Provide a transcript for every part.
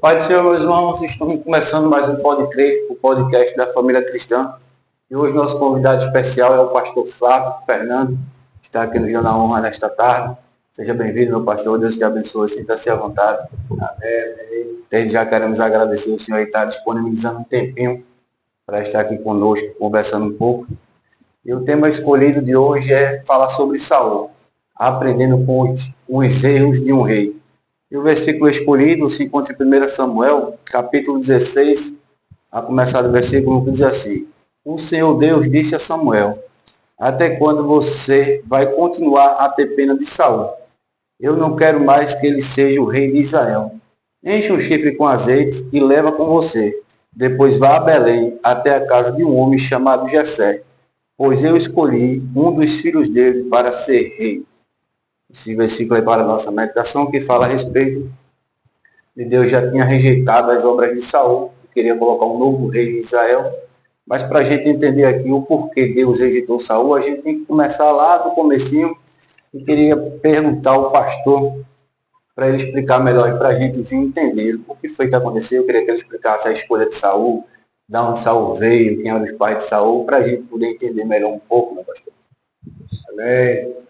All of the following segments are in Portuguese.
Pai do Senhor, meus irmãos, estamos começando mais um Pode Crer, o podcast da família cristã. E hoje nosso convidado especial é o pastor Flávio Fernando, que está aqui no Dia da Honra nesta tarde. Seja bem-vindo, meu pastor, Deus te abençoe, sinta-se à vontade. Amém. Desde já queremos agradecer o Senhor e estar disponibilizando um tempinho para estar aqui conosco, conversando um pouco. E o tema escolhido de hoje é falar sobre Saul, aprendendo com os erros de um rei. E o versículo escolhido se encontra em 1 Samuel, capítulo 16, a começar do versículo que diz assim: O Senhor Deus disse a Samuel: Até quando você vai continuar a ter pena de Saul? Eu não quero mais que ele seja o rei de Israel. Enche um chifre com azeite e leva com você. Depois vá a Belém, até a casa de um homem chamado Jessé, pois eu escolhi um dos filhos dele para ser rei. Esse versículo é para a nossa meditação, que fala a respeito de Deus já tinha rejeitado as obras de Saul, queria colocar um novo rei em Israel. Mas para a gente entender aqui o porquê Deus rejeitou Saul, a gente tem que começar lá do comecinho. E queria perguntar ao pastor para ele explicar melhor para a gente vir entender o que foi que aconteceu. Eu queria que ele explicasse a escolha de Saul, de onde Saul veio, quem eram os pais de Saul, para a gente poder entender melhor um pouco, meu pastor. Amém.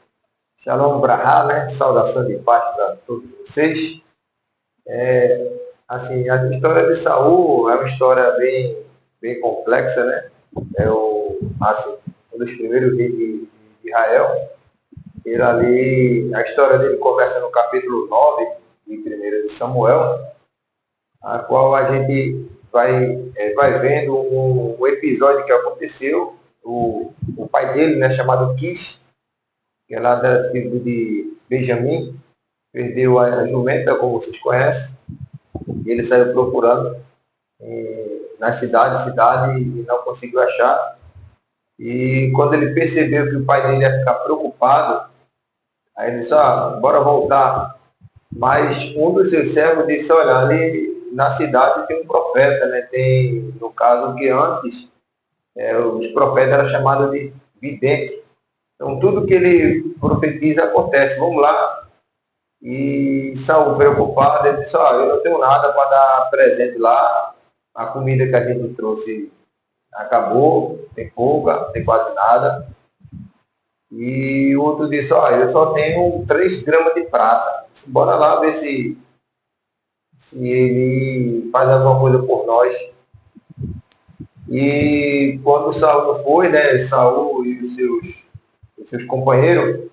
Shalom Brahá, né? Saudação de paz para todos vocês. A história de Saul é uma história bem complexa, né? Um dos primeiros reis de Israel. A história dele começa no capítulo 9 de 1 Samuel, a qual a gente vai vendo um episódio que aconteceu. O pai dele, né, chamado Quis, que é lá da tribo de Benjamim, perdeu a jumenta, como vocês conhecem, e ele saiu procurando na cidade e não conseguiu achar. E quando ele percebeu que o pai dele ia ficar preocupado, aí ele disse: bora voltar. Mas um dos seus servos disse: olha, ali na cidade tem um profeta, né? Tem, no caso, que antes os profetas eram chamados de vidente. Então, tudo que ele profetiza acontece. Vamos lá. E Saul, preocupado, ele disse: eu não tenho nada para dar presente lá. A comida que a gente trouxe acabou, tem pouca, não tem quase nada. E o outro disse: eu só tenho 3 gramas de prata. Disse, bora lá ver se ele faz alguma coisa por nós. E quando Saul foi, né, Saul e os seus companheiros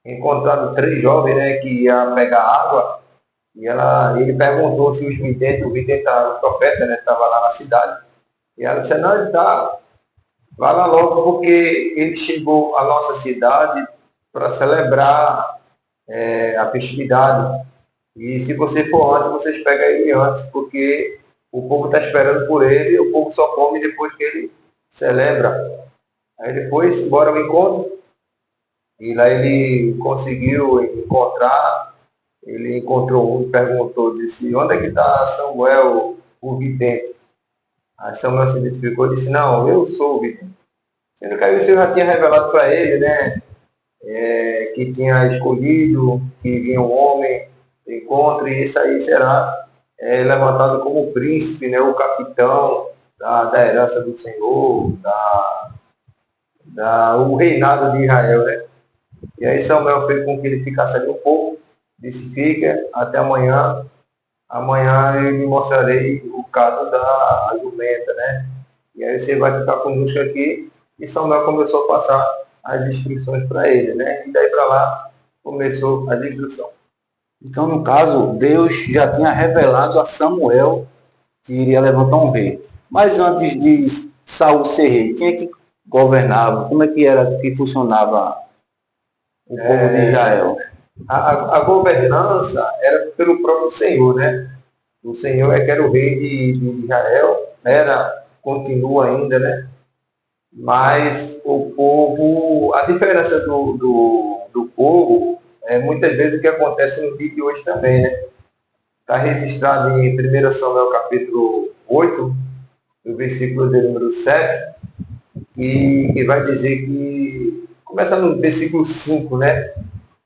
encontraram 3 jovens, né, que iam pegar água, e ele perguntou se o vidente o profeta, né, estava lá na cidade, e ela disse: não, ele está, vai lá logo, porque ele chegou à nossa cidade para celebrar a festividade, e se você for antes, vocês pegam ele antes, porque o povo está esperando por ele, e o povo só come depois que ele celebra. Aí depois, embora ao encontro, e lá ele conseguiu encontrar, ele encontrou um e perguntou, disse: onde é que está Samuel, o vidente? Aí Samuel se identificou e disse: não, eu sou o vidente. Sendo que aí o Senhor já tinha revelado para ele, né, que tinha escolhido, que vinha um homem de encontro, e isso aí será levantado como príncipe, né, o capitão da herança do Senhor, o reinado de Israel, né? E aí Samuel fez com que ele ficasse ali um pouco, disse: fica até amanhã, eu lhe mostrarei o caso da jumenta, né? E aí você vai ficar conosco aqui. E Samuel começou a passar as instruções para ele, né? E daí para lá começou a instrução. Então, no caso, Deus já tinha revelado a Samuel que iria levantar um rei. Mas antes de Saul ser rei, quem é que governava? Como é que era que funcionava o povo de Israel? A governança era pelo próprio Senhor, né? O Senhor é que era o rei de Israel, continua ainda, né? Mas o povo, a diferença do povo é muitas vezes o que acontece no dia de hoje também, né? Está registrado em 1 Samuel capítulo 8, no versículo de número 7, que vai dizer que, começa no versículo 5, né?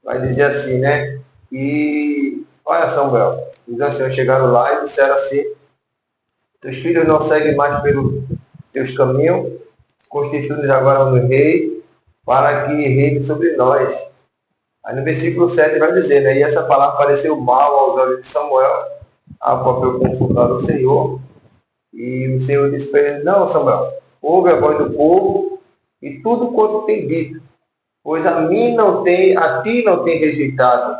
Vai dizer assim, né? E olha, Samuel, os anciãos chegaram lá e disseram assim: teus filhos não seguem mais pelos teus caminhos, constitui-nos agora um rei, para que reine sobre nós. Aí no versículo 7 vai dizer, né? E essa palavra pareceu mal aos olhos de Samuel, ao qual foi consultado o Senhor. E o Senhor disse para ele: não, Samuel, ouve a voz do povo e tudo quanto tem dito, pois a ti não tem rejeitado,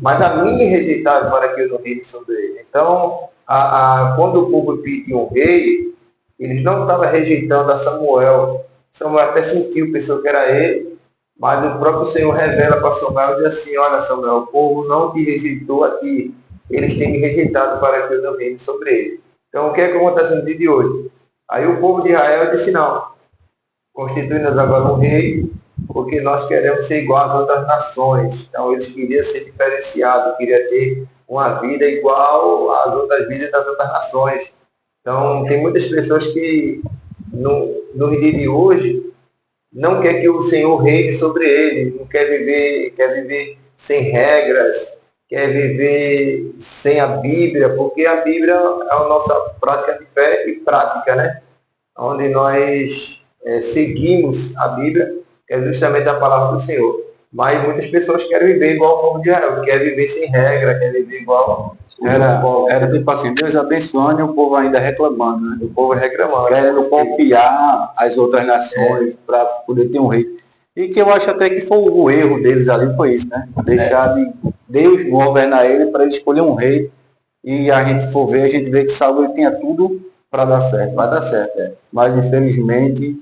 mas a mim rejeitado para que eu não reine sobre ele. Então, quando o povo pediu um rei, eles não estavam rejeitando a Samuel. Samuel até sentiu, pensou que era ele, mas o próprio Senhor revela para Samuel e diz assim: olha, Samuel, o povo não te rejeitou a ti, eles têm me rejeitado para que eu não reine sobre ele. Então, o que é que acontece no dia de hoje? Aí o povo de Israel disse: não, constitui-nos agora um rei, porque nós queremos ser igual às outras nações. Então, eles queriam ser diferenciados, queriam ter uma vida igual às outras vidas das outras nações. Então, tem muitas pessoas que, no dia de hoje, não quer que o Senhor reine sobre ele, não quer viver sem regras, quer viver sem a Bíblia, porque a Bíblia é a nossa prática de fé e prática, né? Onde nós seguimos a Bíblia, que é justamente a palavra do Senhor. Mas muitas pessoas querem viver igual ao povo de Israel, quer viver sem regra, quer viver igual Era tipo assim, Deus abençoando e o povo ainda reclamando, né? o povo reclamando. Querendo copiar as outras nações para poder ter um rei. E que eu acho até que foi o erro deles ali, foi isso, né? Deixar de Deus governar ele para ele escolher um rei. E a gente for ver, a gente vê que Saul tinha tudo para dar certo. Vai dar certo, é. Mas infelizmente,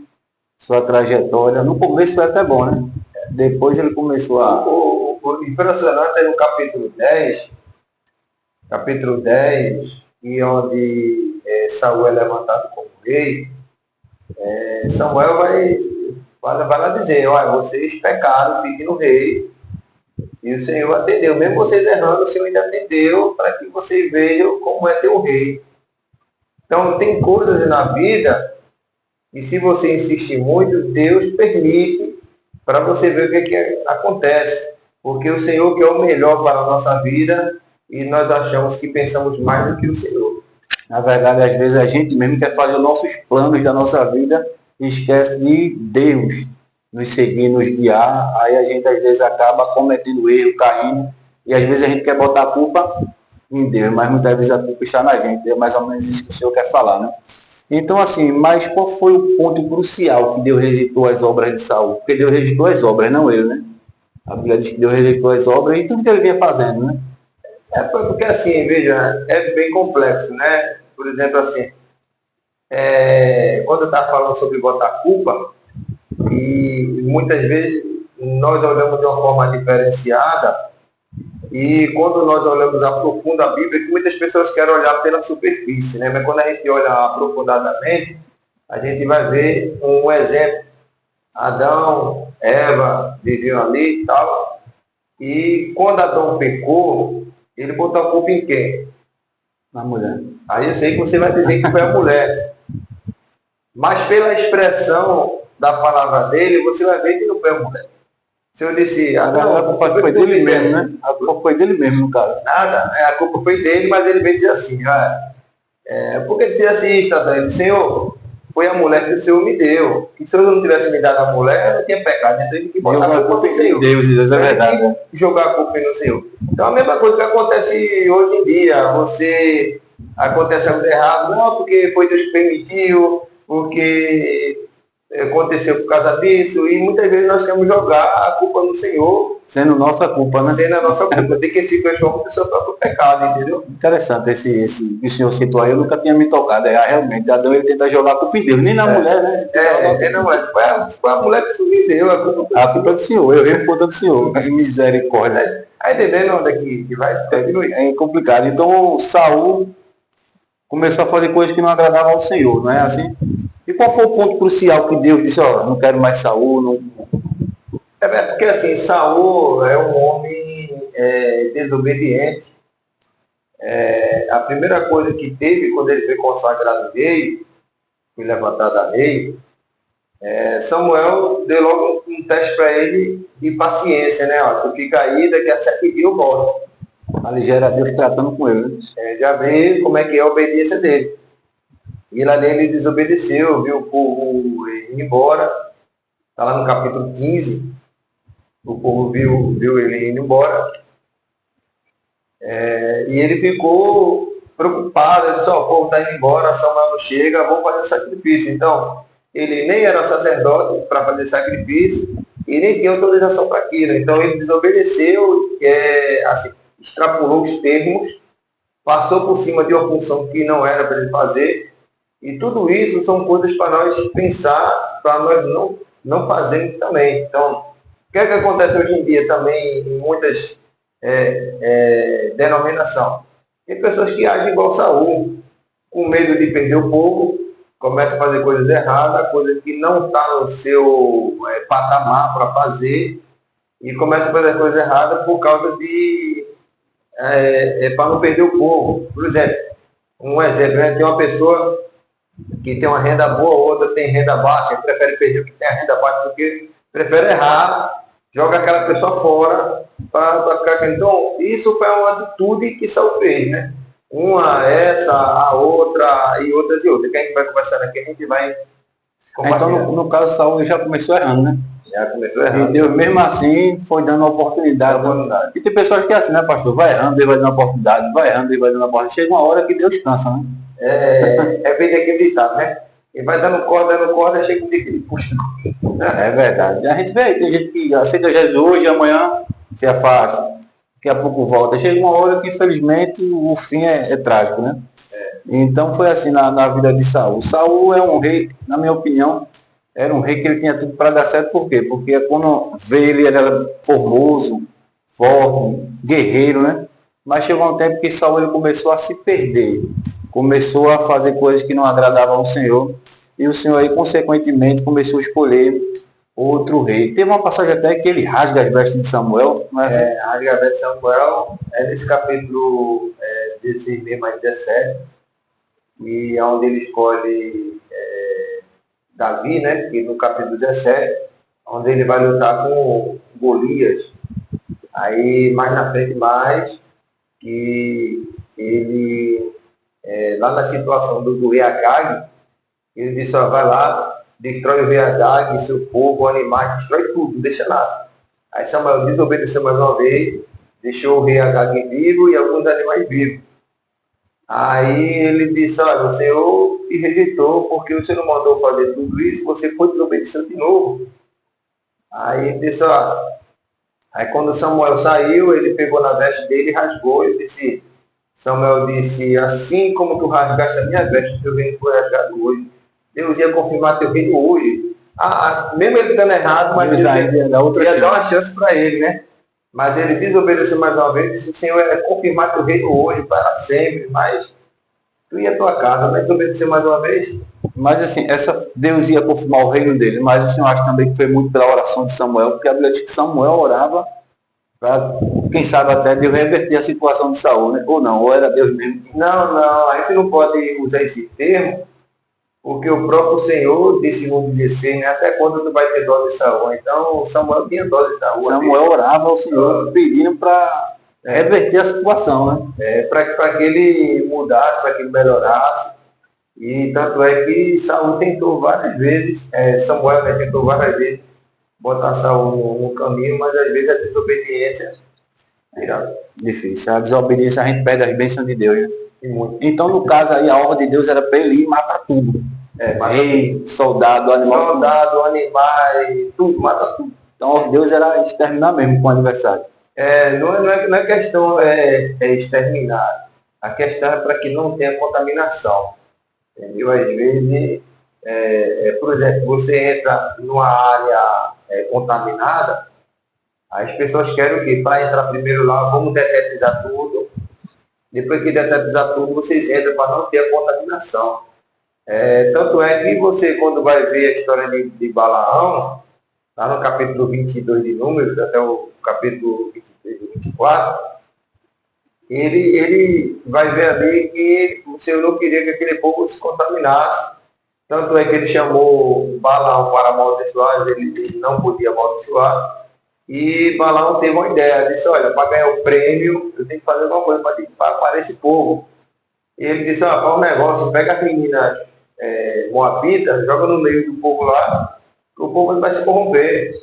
sua trajetória, no começo foi até bom, né? Depois ele começou a... O impressionante é no capítulo 10, e onde Saul é levantado como rei. Samuel vai lá dizer: olha, vocês pecaram pedindo rei, e o Senhor atendeu. Mesmo vocês errando, o Senhor ainda atendeu para que vocês vejam como é ter um rei. Então, tem coisas na vida e se você insistir muito, Deus permite para você ver o que acontece. Porque o Senhor quer o melhor para a nossa vida e nós achamos que pensamos mais do que o Senhor. Na verdade, às vezes a gente mesmo quer fazer os nossos planos da nossa vida e esquece de Deus nos seguir, nos guiar. Aí a gente às vezes acaba cometendo erro, caindo, e às vezes a gente quer botar a culpa em Deus, mas muitas vezes a culpa está na gente. É mais ou menos isso que o Senhor quer falar, né? Então, assim, mas qual foi o ponto crucial que Deus rejeitou as obras de Saul? Porque Deus rejeitou as obras, não ele, né? A Bíblia diz que Deus rejeitou as obras e tudo que ele vinha fazendo, né? Porque assim, veja, é bem complexo, né? Por exemplo, assim, quando eu estava falando sobre botar culpa, e muitas vezes nós olhamos de uma forma diferenciada, e quando nós olhamos a profunda a Bíblia, que muitas pessoas querem olhar pela superfície, né? Mas quando a gente olha aprofundadamente, a gente vai ver um exemplo. Adão, Eva viviam ali e tal, e quando Adão pecou, ele botou a culpa em quem? Na mulher. Aí eu sei que você vai dizer que foi a mulher. Mas pela expressão da palavra dele, você vai ver que não foi a mulher. Se eu disse, a culpa foi dele mesmo, né? A culpa foi dele mesmo, no caso. Nada, a culpa foi dele, mas ele veio dizer assim, porque ele disse assim, Adão, ele, Senhor, foi a mulher que o Senhor me deu. E se eu não tivesse me dado a mulher, eu não tinha pecado. Então ele que botar a culpa no Senhor. Deus, é verdade. Ele que jogar a culpa no Senhor. Então a mesma coisa que acontece hoje em dia. Acontece algo errado, não, porque foi Deus que permitiu, porque aconteceu por causa disso, e muitas vezes nós queremos jogar a culpa no Senhor. Sendo nossa culpa, né? Sendo a nossa culpa. Tem que se fechar do seu próprio pecado, entendeu? Interessante esse que o senhor citou aí, eu nunca tinha me tocado. Realmente, Adão ele tenta jogar a culpa em Deus, nem na mulher, né? Foi a mulher que me deu a culpa é do Senhor, eu errei por conta do Senhor. Misericórdia. Aí entendendo onde é que vai? É complicado. Então, Saul começou a fazer coisas que não agradavam ao Senhor, não é assim? E qual foi o ponto crucial que Deus disse, não quero mais Saul, não... Porque assim, Saul é um homem desobediente. A primeira coisa que teve quando ele foi consagrado rei, foi levantado a rei, Samuel deu logo um teste para ele de paciência, né? Tu fica aí, daqui a 7 dias eu volto. Ali já era Deus tratando com ele, né? Já vê como é que é a obediência dele. E lá ele desobedeceu, viu o povo indo embora. Está lá no capítulo 15. O povo viu ele indo embora. E ele ficou preocupado. Ele disse, o povo está indo embora, Samuel não chega, vou fazer o sacrifício. Então, ele nem era sacerdote para fazer sacrifício e nem tinha autorização para aquilo. Então, ele desobedeceu, assim, extrapolou os termos, passou por cima de uma função que não era para ele fazer. E tudo isso são coisas para nós pensar, para nós não fazermos também. Então, o que é que acontece hoje em dia também em muitas denominações? Tem pessoas que agem igual Saul, com medo de perder o povo, começam a fazer coisas erradas, coisas que não está no seu patamar para fazer, e começam a fazer coisas erradas por causa de para não perder o povo. Por exemplo, né? Tem uma pessoa que tem uma renda boa, outra tem renda baixa, ele prefere perder o que tem a renda baixa, porque prefere errar, joga aquela pessoa fora para ficar. Então, isso foi uma atitude que Saul fez, né? Essa, a outra e outras e outras. Quem a gente vai conversar aqui, a gente vai então, no caso, Saul já começou errando, né? Já começou errando. E Deus, mesmo assim, foi dando uma oportunidade. E tem pessoas que é assim, né, pastor? Vai errando, Deus vai dando uma oportunidade, vai errando, Deus vai dando uma oportunidade. Chega uma hora que Deus cansa, né? É bem daquele ditado, né? Ele vai dando corda, chega um dia que ele puxa. É verdade. A gente vê, tem gente que aceita Jesus hoje, amanhã se afasta, daqui a pouco volta. Chega uma hora que, infelizmente, o fim é trágico, né? Então foi assim na vida de Saul. Saul é um rei, na minha opinião, era um rei que ele tinha tudo para dar certo. Por quê? Porque quando veio ele era formoso, forte, guerreiro, né? Mas chegou um tempo que Saul ele começou a se perder, começou a fazer coisas que não agradavam ao Senhor, e o Senhor aí, consequentemente, começou a escolher outro rei. Teve uma passagem até que ele rasga as vestes de Samuel, não é assim? Rasga as vestes de Samuel, nesse capítulo 16 mais 17, e onde ele escolhe Davi, né, que no capítulo 17, onde ele vai lutar com Golias. Aí, mais na frente, que ele, lá na situação do rei Agag, ele disse, vai lá, destrói o rei Agag, seu povo, animais, destrói tudo, não deixa nada. Aí Samuel desobedeceu mais uma vez, deixou o rei Agag vivo e alguns animais vivos. Aí ele disse, olha, o Senhor te rejeitou porque o Senhor mandou fazer tudo isso, você foi desobedecendo de novo. Aí ele disse, aí quando Samuel saiu, ele pegou na veste dele e rasgou. Samuel disse, assim como tu rasgaste a minha veste, teu reino foi rasgado hoje. Deus ia confirmar teu reino hoje. Mesmo ele estando errado, mas Deus ia dar uma chance para ele, né? Mas ele desobedeceu mais uma vez e disse, o Senhor ia confirmar teu reino hoje, para sempre, mas tu ia à tua casa, mas desobedeceu mais uma vez. Mas assim, Deus ia confirmar o reino dele, mas o Senhor acha também que foi muito pela oração de Samuel, porque a Bíblia diz que Samuel orava para, quem sabe, até Deus reverter a situação de Saul, né? Ou não, ou era Deus mesmo. Não, a gente não pode usar esse termo, porque o próprio Senhor disse no 16, né? Até quando tu vai ter dó de Saul? Então, Samuel tinha dó de Saul. Samuel orava ao Senhor pedindo para reverter a situação, né? Para que ele mudasse, para que ele melhorasse. E tanto é que Saul tentou várias vezes, Samuel tentou várias vezes botar Saul no caminho, mas às vezes a desobediência era difícil. A desobediência, a gente perde as bênçãos de Deus, né? Então, no caso aí, a ordem de Deus era para ele ir matar tudo. Rei, soldado, animal. Soldado, animais, tudo, mata tudo. Então, a ordem de Deus era exterminar mesmo com o adversário. Não é questão exterminar. A questão é para que não tenha contaminação. Entendeu? Às vezes, por exemplo, você entra numa área contaminada, as pessoas querem o quê? Para entrar primeiro lá, vamos detetizar tudo. Depois que detetizar tudo, vocês entram para não ter a contaminação. Tanto é que você, quando vai ver a história de Balaão, lá no capítulo 22 de Números, até o capítulo 23 e 24, ele vai ver ali que o Senhor não queria que aquele povo se contaminasse. Tanto é que ele chamou Balaão para amaldiçoar, ele não podia amaldiçoar. E Balaão teve uma ideia, disse, olha, para ganhar o prêmio, eu tenho que fazer alguma coisa para esse povo. E ele disse, faz um negócio, pega as meninas moabitas, joga no meio do povo lá, o povo não vai se corromper.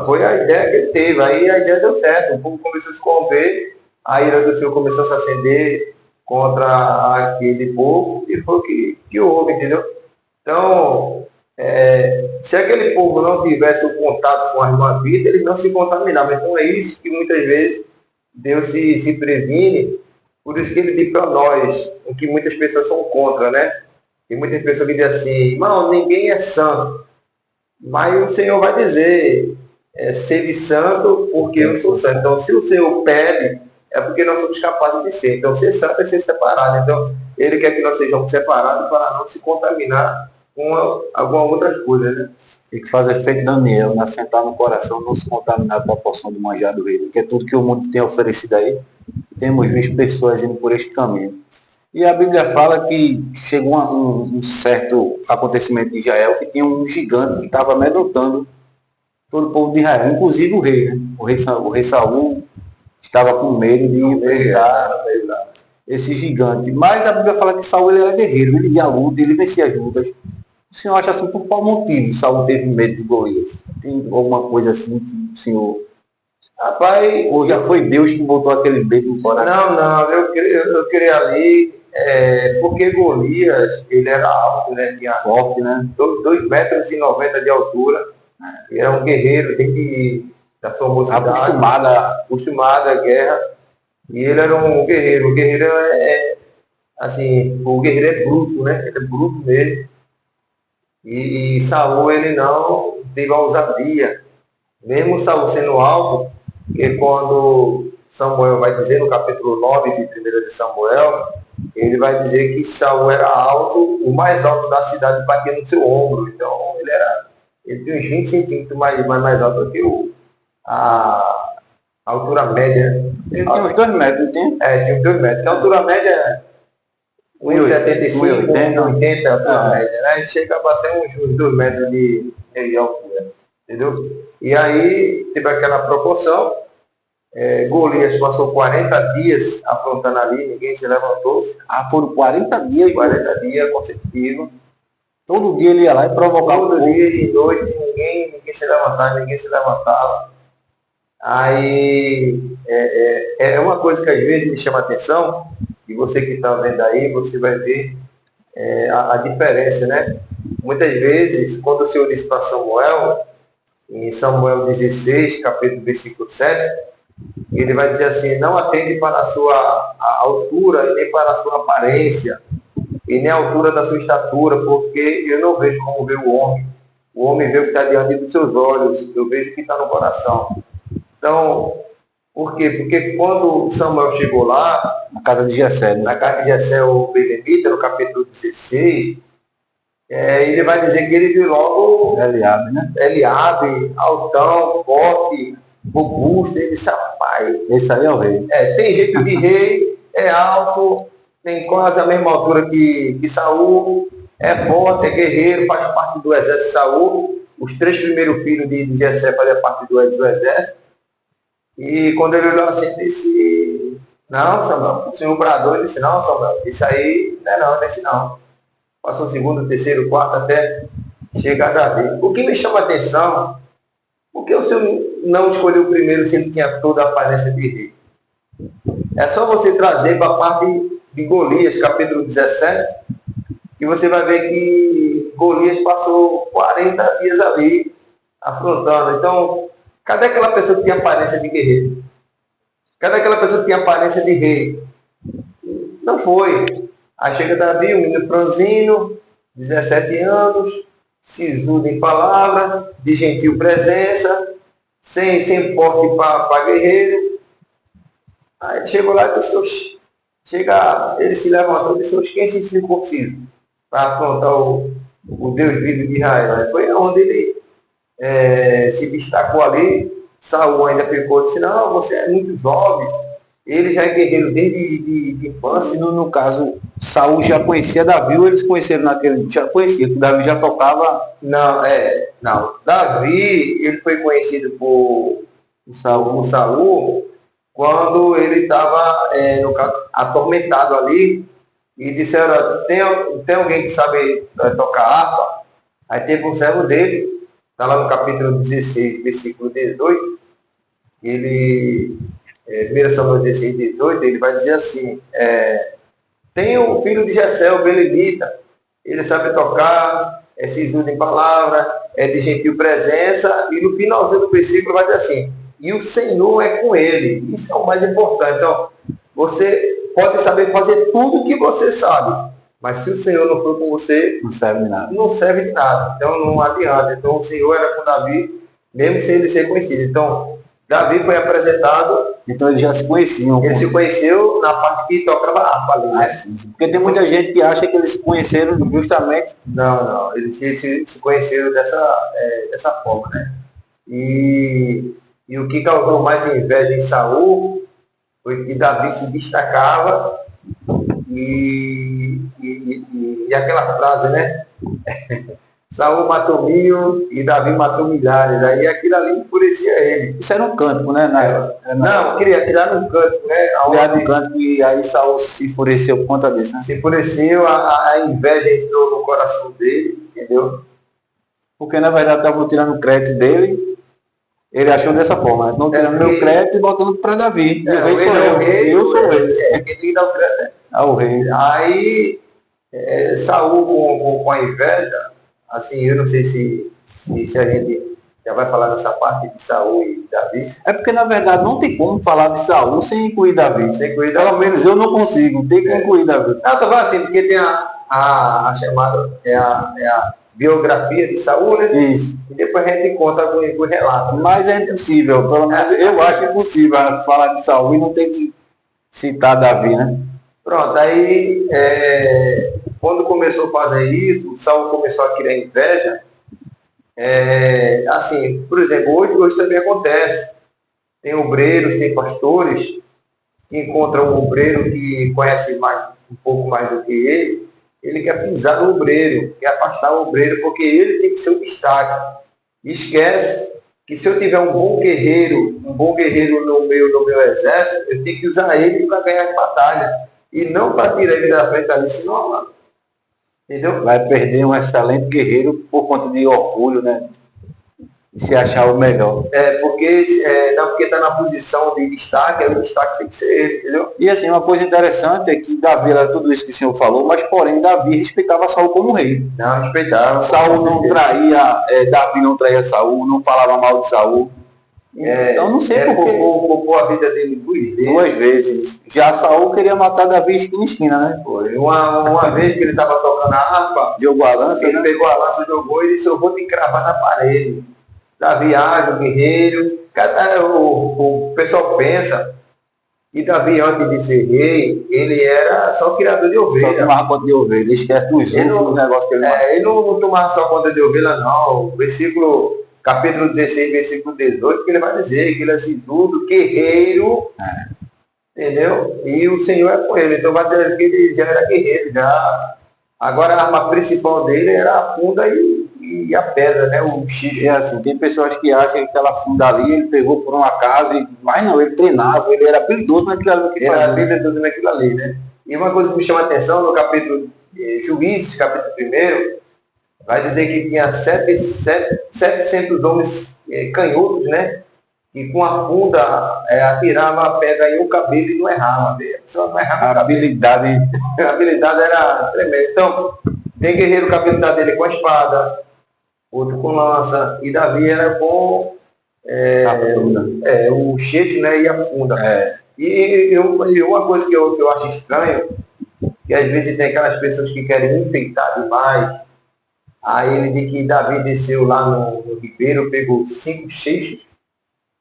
Foi a ideia que ele teve, aí a ideia deu certo, o povo começou a se corromper, a ira do Senhor começou a se acender contra aquele povo, e foi o que houve, entendeu? Então, se aquele povo não tivesse o contato com as moabitas, eles não se contaminavam. Então é isso que muitas vezes Deus se previne, por isso que ele diz para nós, o que muitas pessoas são contra, né? Tem muitas pessoas que dizem assim, não, ninguém é santo. Mas o Senhor vai dizer, sede santo porque eu sou santo. Então, se o Senhor pede, é porque nós somos capazes de ser. Então, ser santo é ser separado. Então, Ele quer que nós sejamos separados para não se contaminar com alguma outra coisa, né? Tem que fazer feito Daniel, né? Sentar no coração, não se contaminar com a porção do manjar do rei, que é tudo que o mundo tem oferecido aí. Temos visto pessoas indo por este caminho. E a Bíblia fala que chegou um certo acontecimento em Israel que tinha um gigante que estava amedrontando todo o povo de Israel, inclusive o rei, né? O rei Saul estava com medo de enfrentar esse gigante. Mas a Bíblia fala que Saul ele era guerreiro, ele ia à luta, ele vencia as lutas. O senhor acha assim, por qual motivo Saul teve medo de Golias? Tem alguma coisa assim que o senhor... Rapaz, ou já foi Deus que botou aquele medo no coração? Não, eu creio ali, porque Golias, ele era alto, né? Tinha forte, né? 2,90 metros de altura. Ele era um guerreiro, da sua mocidade. Acostumado à guerra. E ele era um guerreiro. O guerreiro o guerreiro é bruto, né? Ele é bruto mesmo. E Saul, ele não teve a ousadia. Mesmo Saul sendo alto, que quando Samuel vai dizer no capítulo 9 de 1 de Samuel, ele vai dizer que Saul era alto, o mais alto da cidade batia no seu ombro. Então ele tinha uns 20 centímetros mais alto do que a altura média. Ele tinha uns 2 metros, não tinha? Tinha uns 2 metros. Que a altura média é 1,75, 1,80 a altura média, né? Chega a bater uns 2 metros de altura, entendeu? E aí teve aquela proporção. Golias passou 40 dias afrontando ali, ninguém se levantou. Foram 40 dias? 40 dias consecutivos. Todo dia ele ia lá e provocava. Todo dia e noite, ninguém se levantava. Aí é uma coisa que às vezes me chama a atenção, e você que está vendo aí, você vai ver a diferença, né? Muitas vezes, quando o Senhor disse para Samuel, em Samuel 16, capítulo versículo 7, ele vai dizer assim, não atende para a sua altura, nem para a sua aparência, e nem a altura da sua estatura, porque eu não vejo como vê o homem. O homem vê o que está diante dos seus olhos, eu vejo o que está no coração. Então, por quê? Porque quando Samuel chegou lá, na casa de Jessé, o Belemita, no capítulo 16, ele vai dizer que ele viu logo Eliabe, né? Eliabe, altão, forte, robusto. Ele disse, rapaz, esse aí é o rei. Tem jeito de rei, é alto, tem quase a mesma altura que Saul, é forte, é guerreiro, faz parte do exército de Saul. Os 3 primeiros filhos de Jessé faziam parte do exército. E quando ele olhou assim, disse, não, Samuel, o senhor bradou, ele disse, não, Samuel, isso aí não é esse não. Passou o segundo, terceiro, quarto, até chegar a Davi. O que me chama a atenção, porque o senhor não escolheu o primeiro se ele tinha toda a aparência de rei? É só você trazer para a parte de Golias, capítulo 17, e você vai ver que Golias passou 40 dias ali, afrontando. Então, cadê aquela pessoa que tinha aparência de guerreiro? Cadê aquela pessoa que tinha aparência de rei? Não foi. Aí chega Davi, um menino franzino, 17 anos, sisudo em palavra, de gentil presença, sem porte para guerreiro. Aí ele chegou lá e disse, ele se levantou e disse, quem se circunciso para afrontar o Deus vivo de Israel? Aí foi onde ele se destacou ali. Saul ainda ficou e disse, não, você é muito jovem. Ele já é guerreiro desde de infância. No caso, Saul já conhecia Davi, ou eles conheceram já conhecia, que Davi já tocava? Não. Davi, ele foi conhecido por o Saul, quando ele estava, no caso, atormentado ali, e disseram, tem alguém que sabe tocar harpa? Aí teve um servo dele, está lá no capítulo 16, versículo 18, ele, 1 Samuel 16, 18, ele vai dizer assim, tem o filho de Jessé, o Belemita, ele sabe tocar, se exuda em palavra, é de gentil presença, e no finalzinho do versículo vai dizer assim, e o Senhor é com ele. Isso é o mais importante. Então, você pode saber fazer tudo o que você sabe, mas se o Senhor não for com você, Não serve de nada. não serve de nada. Então, não adianta. Então, o Senhor era com Davi, mesmo sem ele ser conhecido. Então, Davi foi apresentado. Então eles já se conheciam. Ele se conheceu na parte que tocava harpa ali, né? Sim. Porque tem muita gente que acha que eles se conheceram justamente. Não. Eles se conheceram dessa forma, né? E o que causou mais inveja em Saul foi que Davi se destacava e aquela frase, né? Saul matou 1000 e Davi matou milhares. Aí aquilo ali enfurecia ele. Isso era um cântico, né? Não, queria criar um cântico, né? Criar um cântico e aí Saul se enfureceu por conta disso, né? Se enfureceu, a inveja entrou no coração dele, entendeu? Porque na verdade estavam tirando o crédito dele. Ele achou dessa forma, não tirando meu crédito e botando para Davi. O rei sou eu, eu sou ele. Quem dá o crédito é o rei. Aí, Saul com a inveja, assim, eu não sei se a gente já vai falar dessa parte de Saul e Davi. É porque, na verdade, não tem como falar de Saul sem incluir Davi. Pelo menos eu não consigo, tem que incluir Davi. Não, eu tô falando assim, porque tem a chamada, a biografia de Saul, né? Isso. E depois a gente conta com o relato. Mas é impossível, pelo menos eu acho impossível falar de Saul e não ter que citar Davi, né? Pronto, aí quando começou a fazer isso, Saul começou a criar inveja. Assim, por exemplo, hoje também acontece. Tem obreiros, tem pastores que encontram um obreiro que conhece um pouco mais do que ele quer pisar no obreiro, quer afastar o obreiro, porque ele tem que ser o destaque. E esquece que se eu tiver um bom guerreiro no meu exército, eu tenho que usar ele para ganhar a batalha. E não para tirar ele da frente ali, senão não. Entendeu? Vai perder um excelente guerreiro por conta de orgulho, né? De se achar o melhor. Porque está na posição de destaque, o destaque tem que ser ele, entendeu? E assim, uma coisa interessante é que Davi era tudo isso que o senhor falou, mas porém Davi respeitava Saul como rei. Não, respeitava. Saul não traía, Davi não traía Saul, não falava mal de Saul. Então não sei por que poupou a vida dele duas vezes. Já Saul queria matar Davi esquina em esquina, né? Foi. Uma vez que ele estava tocando a harpa, jogou a lança, ele pegou a lança, jogou e disse, eu vou te cravar na parede. Davi ágil, guerreiro. O pessoal pensa que Davi, antes de ser rei, ele era só criador de ovelha. Só tomava conta de ovelha, esquece dos últimos negócios que ele ele não tomava só conta de ovelha, não. Capítulo 16, versículo 18, que ele vai dizer que ele é sisudo, guerreiro, entendeu? E o Senhor é com ele. Então vai dizer que ele já era guerreiro, já. Agora a arma principal dele era a funda e a pedra, né? O chifre. É assim, tem pessoas que acham que aquela funda ali ele pegou por um acaso, mas não, ele treinava, ele era habilidoso naquilo ali. Ele era habilidoso naquilo ali, né? E uma coisa que me chama a atenção no capítulo Juízes, capítulo 1, vai dizer que tinha 700 homens canhotos, né? E com a funda atirava a pedra em um cabelo e não errava. A pessoa não errava. A habilidade era tremenda. Então, tem guerreiro com a habilidade dele com a espada, outro com lança, e Davi era com o chifre, né? E a funda. E uma coisa que eu acho estranho, que às vezes tem aquelas pessoas que querem enfeitar demais. Aí ele diz que Davi desceu lá no ribeiro, pegou 5 cheixos,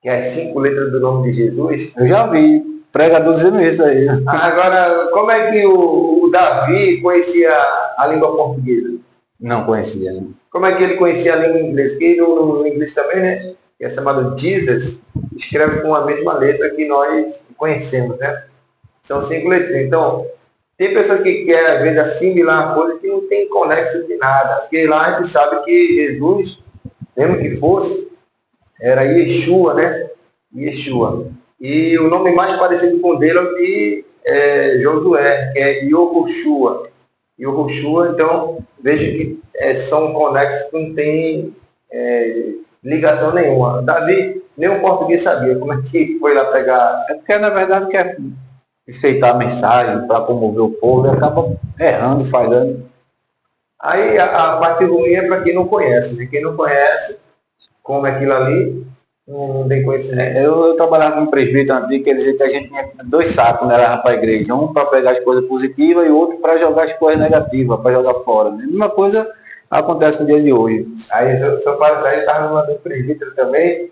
que é as 5 letras do nome de Jesus. Eu já vi pregador dizendo isso aí. Agora, como é que o Davi conhecia a língua portuguesa? Não conhecia, né? Como é que ele conhecia a língua inglesa? Porque no inglês também, né? Que é chamado Jesus, escreve com a mesma letra que nós conhecemos, né? São 5 letras. Então, tem pessoa que quer, às vezes, assimilar coisa que não tem conexo de nada. Porque lá a gente sabe que Jesus, mesmo que fosse, era Yeshua, né? Yeshua. E o nome mais parecido com o dele é Josué, que é Yoshua. Yoshua, então, veja que são conexos que não tem ligação nenhuma. Davi, nem o português sabia como é que foi lá pegar. É porque, na verdade, quer enfeitar a mensagem para comover o povo e acaba errando, falhando. Aí a parte ruim é para quem não conhece, né? Quem não conhece como é aquilo ali, não tem conhecimento. Eu trabalhava com um presbítero antigo, quer dizer que a gente tinha 2 sacos, né, era para a igreja, um para pegar as coisas positivas e outro para jogar as coisas negativas, para jogar fora. Né? A mesma coisa acontece no dia de hoje. Aí São Paulo estava numa do presbítero também,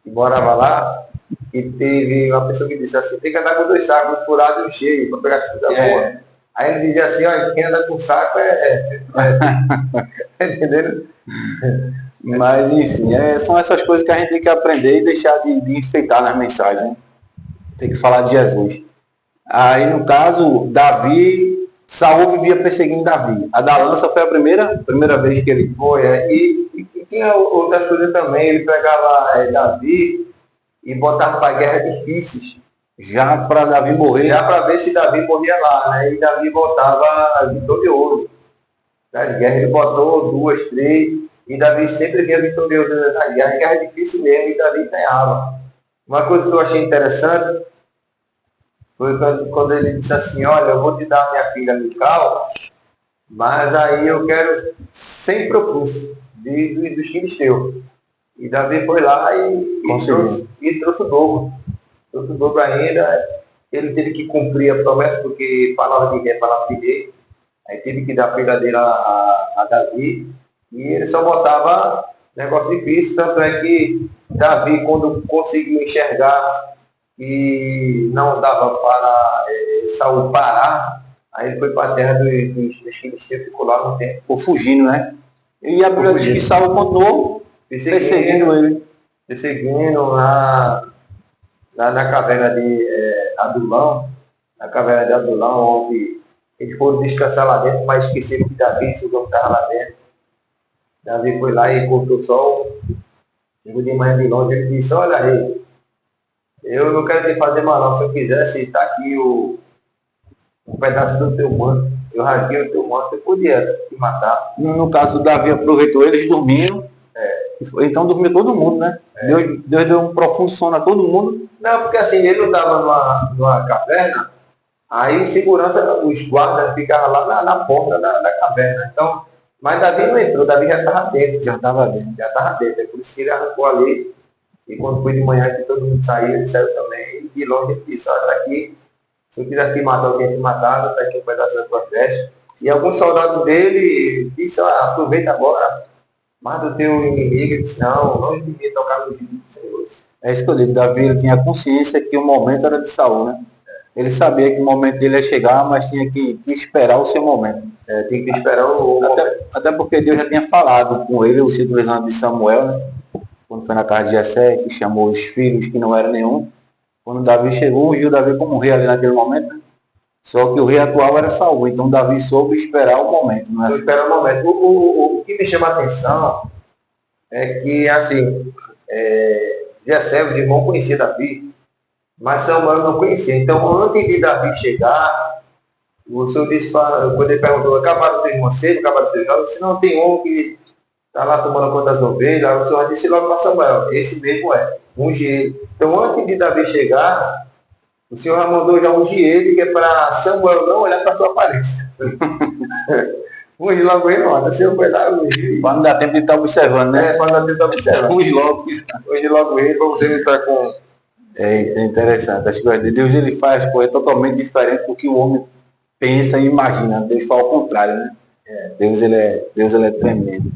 que morava lá, e teve uma pessoa que disse assim, tem que andar com 2 sacos, um furado e um cheio, para pegar as coisas boas. Aí ele dizia assim, ó, quem anda com saco entendeu? Mas, enfim, são essas coisas que a gente tem que aprender e deixar de enfeitar nas mensagens. Né? Tem que falar de Jesus. Aí, no caso, Saul vivia perseguindo Davi. A da lança foi a primeira vez que ele foi. E tinha outras coisas também. Ele pegava Davi e botava para guerra difíceis. Já para Davi morrer. Já para ver se Davi morria lá. Né? E Davi botava vitorioso. Nas guerras ele botou 2, 3. E Davi sempre vinha vitorioso na guerra. A guerra é difícil mesmo e Davi ganhava. Uma coisa que eu achei interessante foi quando ele disse assim, olha, eu vou te dar minha filha Mical, mas aí eu quero 100 propulsos dos filisteus. E Davi foi lá e trouxe o dobro. Trouxe o dobro ainda. Ele teve que cumprir a promessa, porque palavra de rei é palavra de rei. Aí teve que dar a filha dele a Davi. E ele só botava negócio difícil, tanto é que Davi, quando conseguiu enxergar e não dava para Saul parar, aí ele foi para a terra dos filisteus, ficou lá no tempo. Por fugindo, né? E a Bíblia diz que Saul continuou perseguindo ele. Perseguindo lá na caverna de Adulão, onde eles foram descansar lá dentro, mas esqueceram que Davi e seu dono estavam lá dentro. Davi foi lá e cortou só o de manhã de longe. Ele disse, olha rei, eu não quero te fazer mal não. Se eu quisesse, está aqui um pedaço do teu manto. Eu rasguei o teu manto, eu podia te matar. No caso, Davi aproveitou eles dormindo. Então dormiu todo mundo, né? Deus deu um profundo sono a todo mundo. Não, porque assim, ele não estava numa caverna, aí em segurança, os guardas ficavam lá na porta da caverna. Então, mas Davi não entrou, Davi já estava dentro. Já estava dentro. É por isso que ele arrancou ali. E quando foi de manhã que todo mundo saiu, ele saiu também. E de longe ele disse, olha, tá aqui, se eu quiser te matar, alguém te matava, está aqui um pedaço da tua flecha. E alguns soldados dele disse, aproveita agora, mata o teu inimigo. Ele disse, não devia tocar no filho do Senhor. É isso que eu digo, Davi ele tinha consciência que o momento era de Saul, né? Ele sabia que o momento dele ia chegar, mas tinha que esperar o seu momento. Tinha que esperar o momento. Até porque Deus já tinha falado com ele, o utilizando de Samuel, né? Quando foi na casa de Jessé, que chamou os filhos, que não era nenhum. Quando Davi chegou, ungiu Davi como rei ali naquele momento. Né? Só que o rei atual era Saul, então Davi soube esperar o momento. Não é assim? Esperar o momento. O que me chama a atenção é que, assim, Jessé, o irmão, conhecia Davi, mas Samuel não conhecia. Então, antes de Davi chegar, o Senhor disse, quando ele perguntou, acabaram do irmão cedo, acabaram do irmão, se não tem um que está lá tomando conta das ovelhas, o Senhor disse logo para Samuel, esse mesmo unge ele. Então, antes de Davi chegar, o Senhor já mandou ungir ele, que é para Samuel não olhar para sua aparência. Unge logo ele, não, o Senhor foi lá, unge. Para não dar tempo de estar observando, né? Para não dar tempo de estar observando. Unge logo ele, para você não estar com... É interessante, as coisas de Deus, ele faz coisas totalmente diferentes do que o homem pensa e imagina. Deus faz ao contrário, né? Deus ele é tremendo.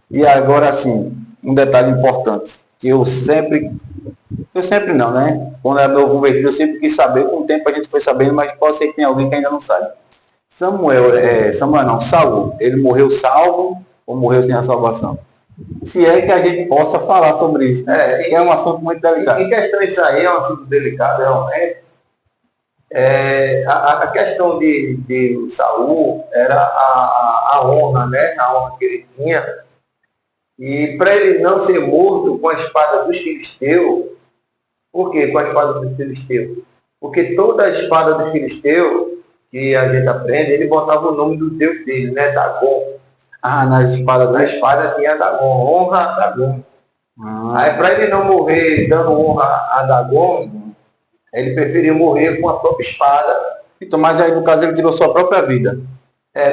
E agora, assim, um detalhe importante, que eu sempre não, né? Quando era meu convertido, eu sempre quis saber, com o tempo a gente foi sabendo, mas pode ser que tenha alguém que ainda não sabe. Saul, ele morreu salvo ou morreu sem a salvação? Se é que a gente possa falar sobre isso, né? É um assunto muito delicado. Em questão disso aí, é um assunto delicado, realmente. A questão de Saul era a honra, né? A honra que ele tinha. E para ele não ser morto com a espada dos filisteus, Por quê? Com a espada dos filisteus. Porque toda a espada dos filisteus, que a gente aprende, ele botava o nome do Deus dele, né? Dagon. Nas espadas Na espada tinha Dagon, honra a Dagon. Aí para ele não morrer dando honra a Dagon, ele preferiu morrer com a própria espada. Então, mas aí no caso ele tirou sua própria vida.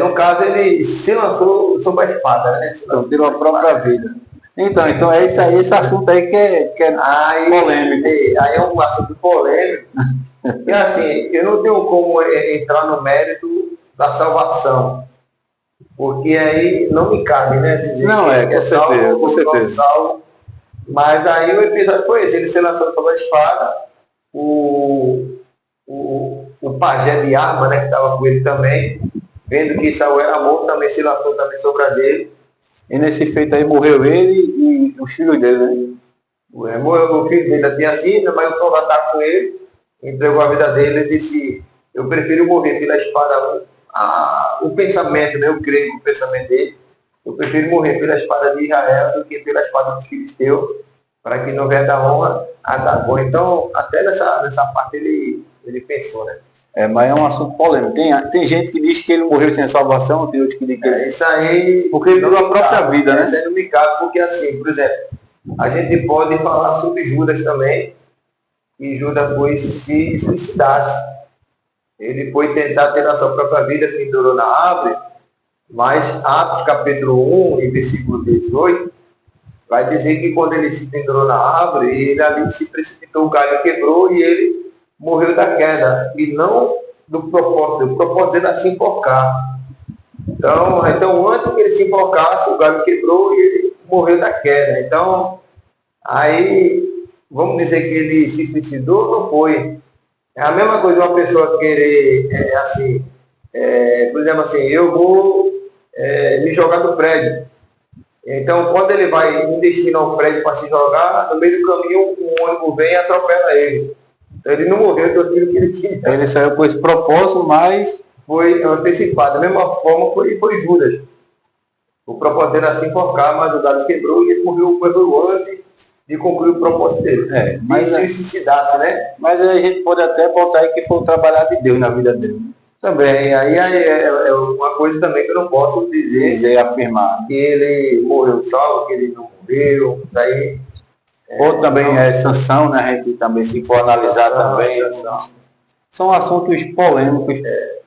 No caso ele se lançou sobre a espada, né? Então, tirou a própria vida. Então é isso aí, esse assunto aí que é polêmico. Aí é um assunto polêmico. E assim, eu não tenho como entrar no mérito da salvação. Porque aí não me cabe, né? Dizer não, com certeza. Salvo. Mas aí o episódio foi esse, ele se lançou sobre a espada, o pajé de arma, né, que estava com ele também, vendo que Saul era morto, também se lançou também sobre a dele. E nesse feito aí morreu ele e os filhos dele, né? Morreu o filho dele até assim, mas o soldado estava com ele, entregou a vida dele e disse, eu prefiro morrer pela espada, o pensamento, né, eu creio no pensamento dele, eu prefiro morrer pela espada de Israel do que pela espada dos filisteus, para que não venha da honra a Dagon. Então, até nessa parte ele pensou, né? Mas é um assunto polêmico. Tem gente que diz que ele morreu sem salvação, tem outros que dizem que ele... Isso aí... Porque ele tirou a própria vida, né? Isso aí não me cabe, porque assim, por exemplo, a gente pode falar sobre Judas também, e Judas foi se suicidasse. Ele foi tentar ter a sua própria vida, pendurou na árvore, mas Atos capítulo 1, e versículo 18, vai dizer que quando ele se pendurou na árvore, ele ali se precipitou, o galho quebrou e ele morreu da queda, e não do propósito. O propósito dele era se enforcar. Então, antes que ele se enforcasse, o galho quebrou e ele morreu da queda. Então, aí, vamos dizer que ele se suicidou? Não foi. É a mesma coisa uma pessoa querer, por exemplo assim, eu vou me jogar do prédio. Então, quando ele vai em destino ao prédio para se jogar, no meio do caminho um ônibus vem e atropela ele. Então, ele não morreu do tiro que ele queria. Ele saiu com esse propósito, mas foi antecipado. Da mesma forma foi Judas. O propósito dele era se enforcar, mas o galho quebrou e ele morreu antes de concluir o propósito dele. Mas se suicidasse, né? Mas a gente pode até botar aí que foi o trabalhar de Deus na vida dele. Também, aí é uma coisa também que eu não posso dizer afirmar que ele morreu salvo, que ele não morreu, daí... Ou também é sanção, né? A gente também, se for analisar também, são assuntos polêmicos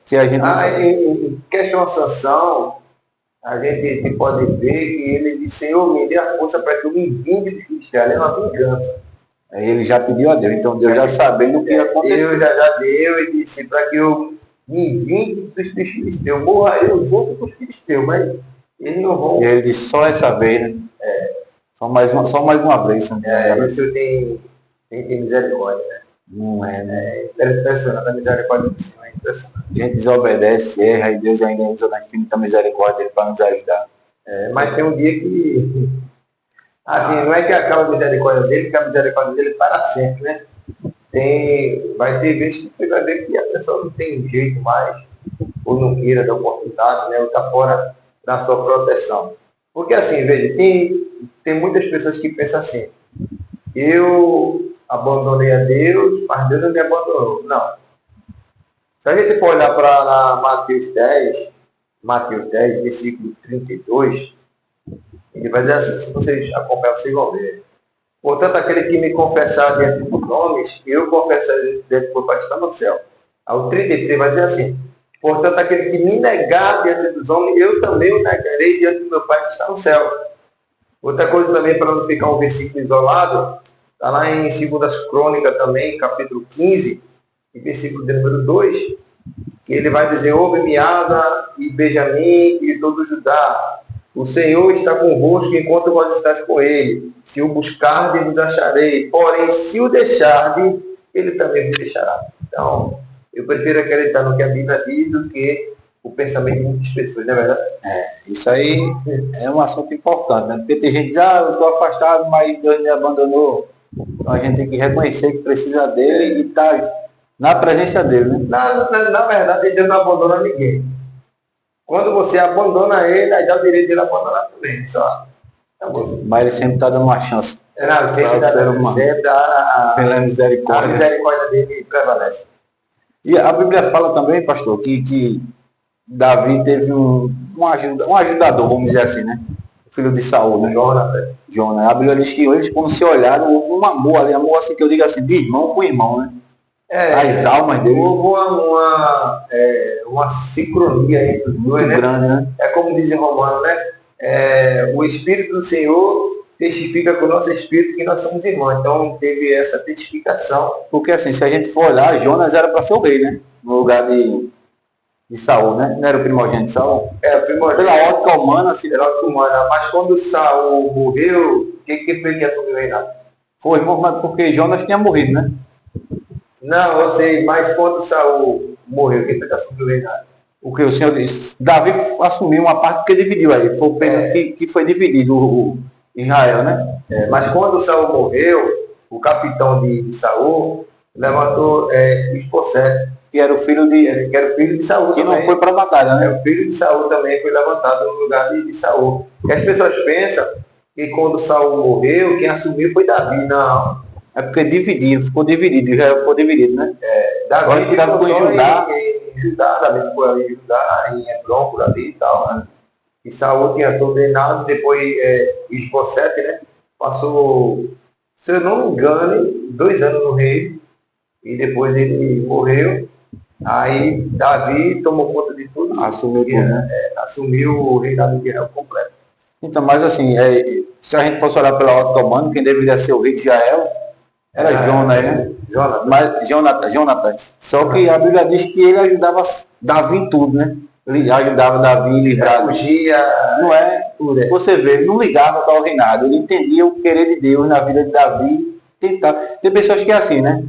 que a gente... Em questão da sanção, a gente pode ver que ele disse, Senhor, me dê a força para que eu me vingue de Filisteus, é uma vingança. Ele já pediu a Deus, então Deus já sabendo o que ia acontecer. Deus já deu e disse para que eu me vingue dos filisteus, morra eu junto com os filisteus, mas eles não vão... E ele disse, só essa vez, né? Só mais uma vez. O Senhor tem misericórdia, né? Não é, né? É impressionante, a misericórdia do Senhor é impressionante. A gente desobedece, erra, e Deus ainda usa da infinita misericórdia dele para nos ajudar. Mas tem um dia que... Assim, não é que acaba a misericórdia dele, que a misericórdia dele para sempre, né? Vai ter vezes que você vai ver que a pessoa não tem jeito mais, ou não queira dar oportunidade, né? Ou está fora da sua proteção. Porque assim, veja, tem muitas pessoas que pensam assim, eu abandonei a Deus, mas Deus não me abandonou. Não. Se a gente for olhar para Mateus 10, versículo 32, ele vai dizer assim, se vocês acompanham, vocês vão ver. Portanto, aquele que me confessar diante dos homens, eu confessarei diante do Pai que está no céu. Ao 33 vai dizer assim, portanto, aquele que me negar diante dos homens, eu também o negarei diante do meu Pai que está no céu. Outra coisa também, para não ficar um versículo isolado, está lá em 2 Crônicas também, capítulo 15, versículo de número 2, que ele vai dizer, ouve-me Asa e Benjamim e todo Judá, o Senhor está convosco enquanto vós estáis com ele. Se o buscardes, vos acharei. Porém, se o deixardes, ele também vos deixará. Então, eu prefiro acreditar no que a Bíblia diz do que o pensamento de muitas pessoas, não é verdade? Isso aí é um assunto importante, né? Porque tem gente que diz, eu estou afastado, mas Deus me abandonou. Então a gente tem que reconhecer que precisa dele e estar na presença dele, né? Na verdade, Deus não abandona ninguém. Quando você abandona ele, aí dá o direito dele abandonar também. Só. Mas ele sempre está dando uma chance Não, sempre, Para o ser humano. sempre Pela a misericórdia. misericórdia dele prevalece. E a Bíblia fala também, pastor, que Davi teve um ajudador, vamos dizer assim, né? O filho de Saul, né? Jonas. A Bíblia diz que eles, quando se olharam, houve um amor ali, amor assim que eu digo assim, de irmão com irmão, né? As almas dele. Houve uma sincronia entre os dois, muito grande, né? É como diz em Romano, né? O Espírito do Senhor testifica com o nosso Espírito que nós somos irmãos. Então teve essa testificação. Porque assim, se a gente for olhar, Jonas era para ser o rei, né? No lugar de Saul, né? Não era o primogênito de Saul? O primogênito. Pela ótica humana, assim. Pela ótica humana. Mas quando Saul morreu, quem foi que assumiu o reinado? Foi, mas porque Jonas tinha morrido, né? Não, eu sei, mas quando Saul morreu, quem foi que assumiu o reinado? O que o Senhor disse? Davi assumiu uma parte porque dividiu aí. Foi o período que foi dividido o Israel, né? Mas quando Saul morreu, o capitão de Saul levantou Isbosete, que era o filho de Saul. Que também. não foi para a batalha, né? O filho de Saul também foi levantado no lugar de Saul. E as pessoas pensam que quando Saul morreu, quem assumiu foi Davi. Não. É porque ficou dividido, Israel ficou dividido, né? Davi ficou em Judá. Davi ficou ali em Judá, em Hebron, por ali e tal, né? E Saul tinha todo reinado, depois Isbosete, né? Passou, se eu não me engano, 2 anos no reino, e depois ele morreu. Aí Davi tomou conta de tudo. Assumiu tudo, né? Assumiu o reinado de Israel completo. Então, mas assim, se a gente fosse olhar pela ótica humana, quem deveria ser o rei de Israel era Jonas, né? Jonatas. Só que a Bíblia diz que ele ajudava Davi em tudo, né? Ele ajudava Davi a livrar. Não é? Você vê, ele não ligava para o reinado, ele entendia o querer de Deus na vida de Davi. Tem pessoas que é assim, né?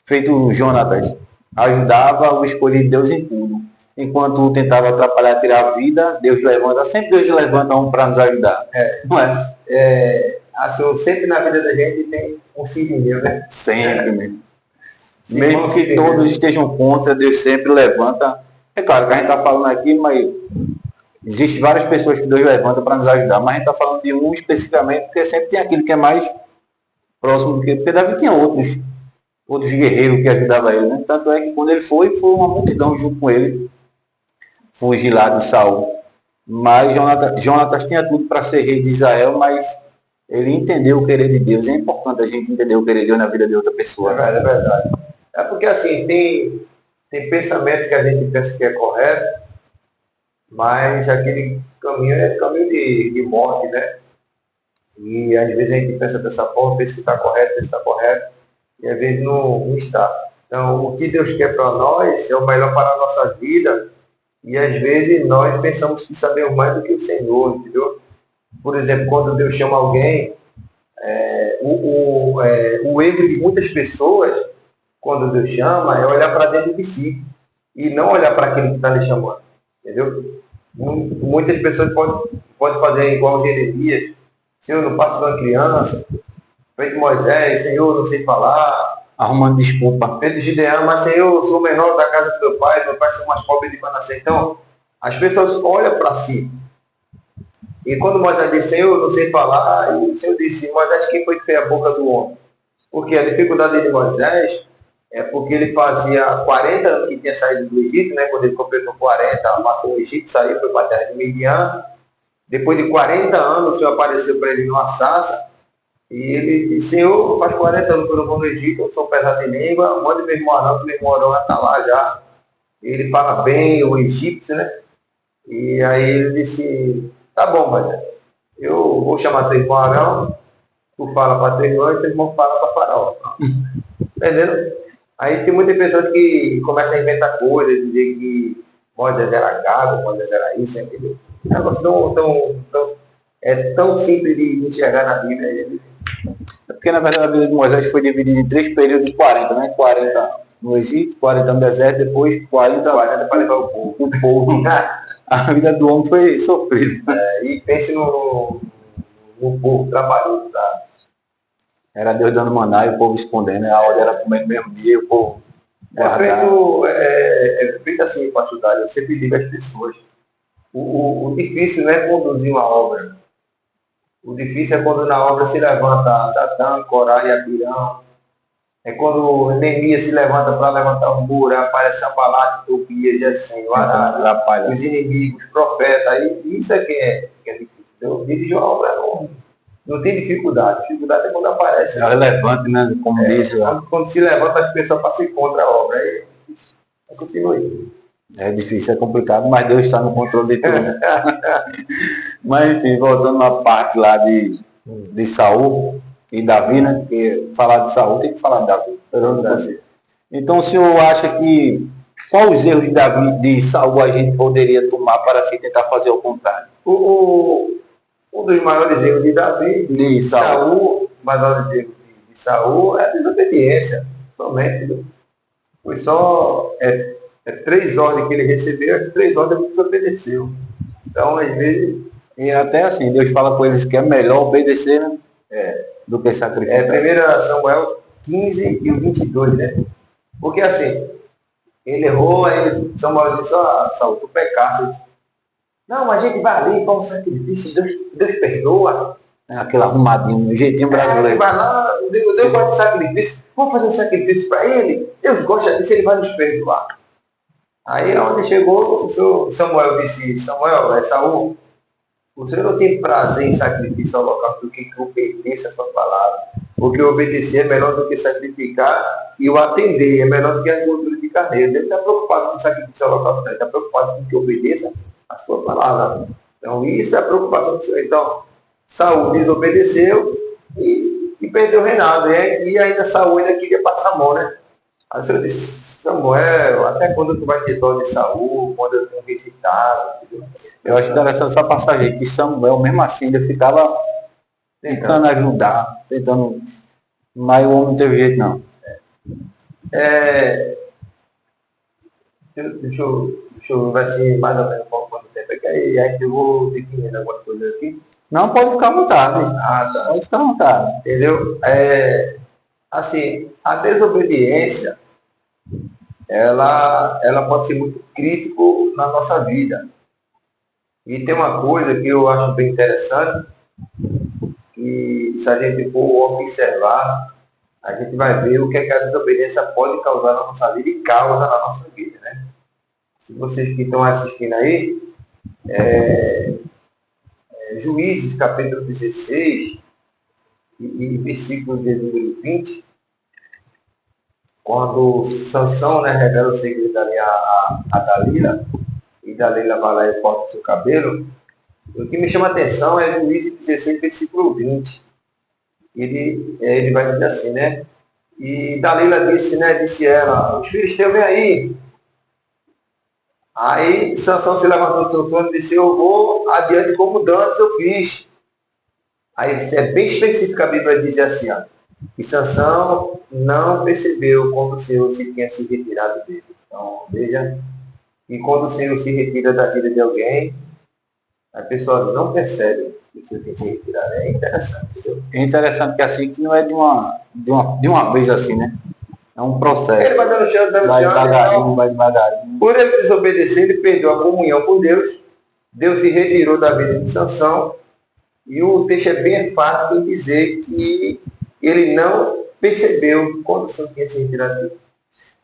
Feito Jonatas. Ajudava o escolhido de Deus em tudo. Enquanto tentava atrapalhar, tirar a vida, sempre Deus levanta um para nos ajudar. Não é? Assim, sempre na vida da gente tem um sirineu, né? Sempre mesmo. Mesmo que todos estejam contra, Deus sempre levanta. É claro que a gente está falando aqui, mas existem várias pessoas que Deus levanta para nos ajudar, mas a gente está falando de um especificamente, porque sempre tem aquele que é mais próximo do que. Porque Davi tinha outros guerreiros que ajudavam ele, né? Tanto é que quando ele foi uma multidão junto com ele fugir lá de Saul. Mas Jonatas tinha tudo para ser rei de Israel, mas ele entendeu o querer de Deus. É importante a gente entender o querer de Deus na vida de outra pessoa. É verdade. É porque assim, tem pensamentos que a gente pensa que é correto, mas aquele caminho é caminho de morte, né? E às vezes a gente pensa dessa forma, pensa que está correto, pensa que está correto, e às vezes não está. Então, o que Deus quer para nós é o melhor para a nossa vida, e às vezes nós pensamos que sabemos mais do que o Senhor, entendeu? Por exemplo, quando Deus chama alguém, o erro de muitas pessoas, quando Deus chama, é olhar para dentro de si e não olhar para aquele que está lhe chamando, entendeu? Muitas pessoas podem fazer igual Jeremias: Senhor, não passo de uma criança, feito Moisés, Senhor, não sei falar, arrumando desculpa. Feito Gideão, mas Senhor, eu sou o menor da casa do meu pai são mais pobre de Manassés. Então, as pessoas olham para si. E quando Moisés disse: Senhor, eu não sei falar, e o Senhor disse: Moisés, quem foi que fez a boca do homem? Porque a dificuldade de Moisés é porque ele fazia 40 anos que tinha saído do Egito, né? Quando ele completou 40, matou o Egito, saiu, foi para a terra de Midian. Depois de 40 anos, o Senhor apareceu para ele numa sarça, e ele disse: Senhor, faz 40 anos que eu não vou no Egito, eu sou pesado de língua, manda meu irmão Arão, que meu irmão Arão já está lá já. Ele fala bem o egípcio, né? E aí ele disse: tá bom, Moisés, eu vou chamar teu irmão Arão, tu fala para teu irmão e teu irmão fala para Faraó. Entendeu? Aí tem muitas pessoas que começam a inventar coisas, dizer que Moisés era gago, Moisés era isso, entendeu? Um negócio tão simples de enxergar na Bíblia. É porque, na verdade, a vida de Moisés foi dividida em 3 períodos de 40, né? 40 no Egito, 40 no deserto, depois 40 para levar o povo. A vida do homem foi sofrida. E pense no povo trabalhando, tá? Era Deus dando maná e o povo escondendo, né? A hora era comer no mesmo dia, o povo é feito assim, pastor Dário, eu sempre digo às pessoas: o difícil não é conduzir uma obra, O difícil é quando na obra se levanta Datã, Corá e Abirão. É quando Neemias se levanta para levantar o muro, aparece a palavra de Tobias, Gesem, Atrapalha. os inimigos, os profetas. Aí, isso é que é difícil. Eu dirijo a obra, não tem dificuldade. Dificuldade é quando aparece. É relevante, né? Como diz lá. Quando se levanta, as pessoas passam contra a obra. Aí, continue. É difícil, é complicado, mas Deus está no controle de tudo. Mas enfim, voltando na parte lá de Saul e Davi, né? Porque falar de Saul tem que falar de Davi. Então o senhor acha que qual os erros de Davi, de Saul a gente poderia tomar para se tentar fazer o contrário? Um dos maiores erros de Davi, de Saul, maiores erros de Saul é a desobediência, somente. Foi só 3 ordens que ele recebeu, 3 ordens ele desobedeceu. Então, às vezes... E até assim, Deus fala com eles que é melhor obedecer, né? Do que sacrificar. 1 Samuel 15 e o 22, né? Porque assim, ele errou, aí Samuel disse, Saul, tu pecaste. Não, a gente vai ali para um sacrifício, Deus perdoa. Aquele arrumadinho, um jeitinho brasileiro. Vai lá, Deus gosta de sacrifício, vamos fazer um sacrifício para ele, Deus gosta disso, ele vai nos perdoar. Aí onde chegou, o senhor Samuel disse, Saul, o senhor não tem prazer em sacrifício ao local do que obedeça a sua palavra. Porque obedecer é melhor do que sacrificar e o atender é melhor do que a gordura de carneiro. Ele está preocupado com o sacrifício ao local, ele está preocupado com que obedeça a sua palavra. Então isso é a preocupação do Senhor. Então, Saul desobedeceu e perdeu o reinado. E ainda Saul ainda queria passar a mão, né? Aí o Senhor disse, Samuel, até quando tu vai ter dó de Saul, quando eu tenho visitado? Eu acho interessante essa passagem aí, que Samuel, mesmo assim, ainda ficava tentando ajudar, tentando, mas o homem não teve jeito, não. Deixa eu ver se mais ou menos quanto tempo é que aí eu vou definindo alguma coisa aqui. Não, pode ficar à vontade. Tá. Pode ficar à vontade. Entendeu? Assim, a desobediência, ela pode ser muito crítico na nossa vida. E tem uma coisa que eu acho bem interessante, que se a gente for observar, a gente vai ver o que é que a desobediência pode causar na nossa vida e causa na nossa vida, né? Se vocês que estão assistindo aí, Juízes, capítulo 16, e versículo de número 20, quando Sansão, né, revela o segredo ali a Dalila, e Dalila vai lá e corta o seu cabelo, o que me chama a atenção é Juízes 16, versículo 20. Ele vai dizer assim, né? E Dalila disse ela, os filisteus vêm aí. Aí Sansão se levantou do seu sono e disse, eu vou adiante como dantes eu fiz. Aí é bem específico, a Bíblia diz assim, ó, e Sansão não percebeu quando o Senhor se tinha se retirado dele. Então, veja, e quando o Senhor se retira da vida de alguém, a pessoa não percebe que o Senhor tem se retirado. É interessante. Entendeu? É interessante que assim, que não é de uma vez assim, né? É um processo. Ele vai dando chance, vai devagarinho. Por ele desobedecer, ele perdeu a comunhão com Deus. Deus se retirou da vida de Sansão. E o texto é bem enfático em dizer que ele não percebeu quando o Senhor tinha se retirado dele.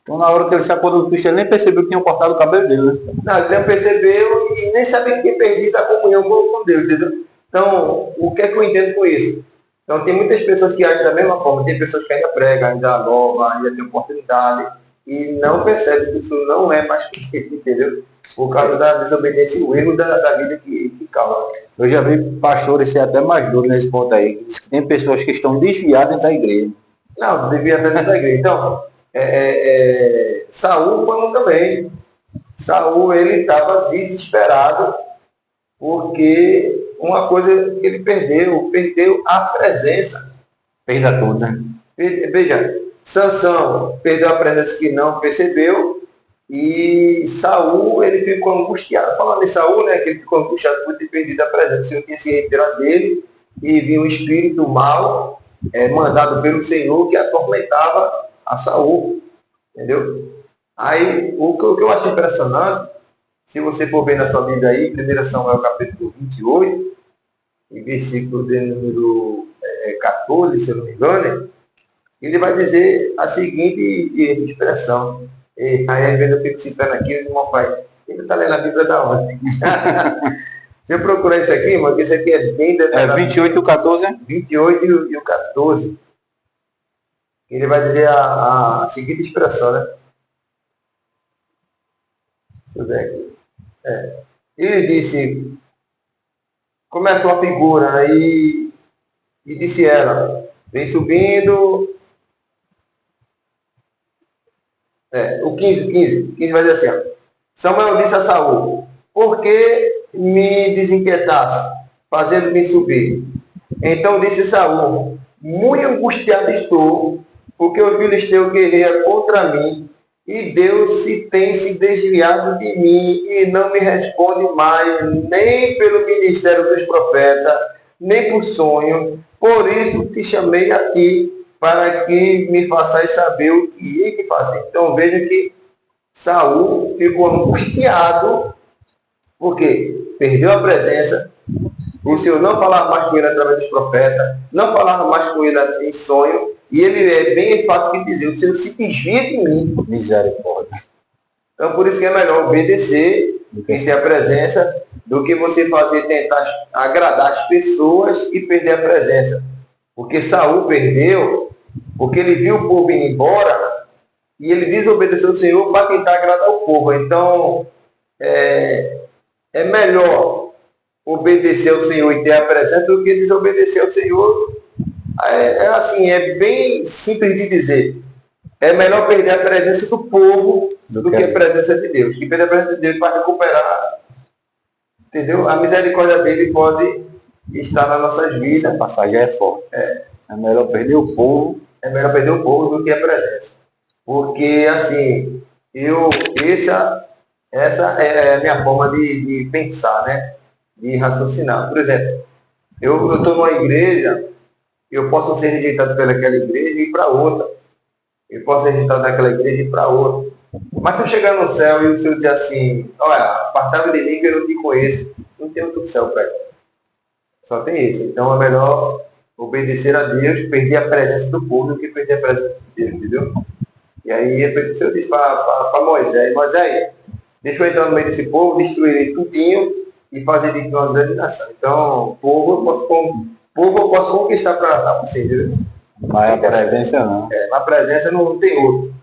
Então, na hora que ele se acordou do Cristo, ele nem percebeu que tinham cortado o cabelo dele, né? Não, ele não percebeu e nem sabia que tinha perdido a comunhão com Deus, entendeu? Então, o que é que eu entendo com isso? Então, tem muitas pessoas que agem da mesma forma. Tem pessoas que ainda pregam, ainda louvam, ainda tem oportunidade e não percebem que isso não é mais que ele, entendeu? Por causa da desobediência e o erro da vida que causa. Eu já vi pastores ser até mais duros nesse ponto aí, que diz que tem pessoas que estão desviadas dentro da igreja. Não, devia estar dentro da igreja. Então, Saul foi um também. Saul, ele estava desesperado porque uma coisa que ele perdeu a presença. Perda toda. Veja, Sansão perdeu a presença que não percebeu e Saul, ele ficou angustiado. Falando em Saul, né, que ele ficou angustiado por ter perdido a presença. O Senhor tinha se retirado dele e vinha um espírito mau mandado pelo Senhor que atormentava a Saul. Entendeu? Aí, o que eu acho impressionante, se você for ver na sua Bíblia aí, 1 Samuel capítulo 28, e versículo de número 14, se eu não me engano, ele vai dizer a seguinte expressão. Aí às vezes eu fico citando aqui, os irmãos falam, ele está lendo a Bíblia da onde? Se eu procurar isso aqui, irmão, que isso aqui é bem detalhado. 28 e o 14, é? 28 e o 14. Ele vai dizer a seguinte expressão, né? Deixa eu ver aqui. Ele disse, começou a figura, né? E disse ela, vem subindo. O 15 vai dizer assim, ó. Samuel disse a Saul, por que me desinquietasse, fazendo-me subir? Então disse Saul, muito angustiado estou, porque o filisteu guerreia contra mim, e Deus tem se desviado de mim, e não me responde mais, nem pelo ministério dos profetas, nem por sonho. Por isso te chamei a ti, para que me façais saber o que hei de fazer. Então veja que Saul ficou angustiado, porque perdeu a presença, o Senhor não falava mais com ele através dos profetas, não falava mais com ele em sonho, e ele é bem enfático em dizer, o Senhor se desvia de mim. Misericórdia. Então por isso que é melhor obedecer, perder a presença, do que você tentar agradar as pessoas e perder a presença. Porque Saul perdeu, porque ele viu o povo ir embora, e ele desobedeceu ao Senhor para tentar agradar o povo. Então, é melhor obedecer ao Senhor e ter a presença do que desobedecer ao Senhor. É bem simples de dizer. É melhor perder a presença do povo do que a presença de Deus. Que perder a presença de Deus para recuperar, entendeu? A misericórdia dele pode estar nas nossas vidas. Essa passagem é forte. É melhor perder o povo. É melhor perder o povo do que a presença. Porque, assim, essa é a minha forma de pensar, né? De raciocinar. Por exemplo, eu estou numa igreja, eu posso ser rejeitado pelaquela igreja e ir para outra. Eu posso ser rejeitado daquela igreja e ir para outra. Mas se eu chegar no céu e o Senhor dizer assim, olha, apartado de mim que eu não te conheço, não tem outro céu para ir. Só tem esse. Então é melhor obedecer a Deus, perder a presença do povo do que perder a presença de Deus, entendeu? E aí o Senhor disse para Moisés, deixa eu entrar no meio desse povo, destruir ele tudinho e fazer de uma grande nação. Então, povo eu posso conquistar para você, entendeu? Mas a presença não. Na presença não tem outro.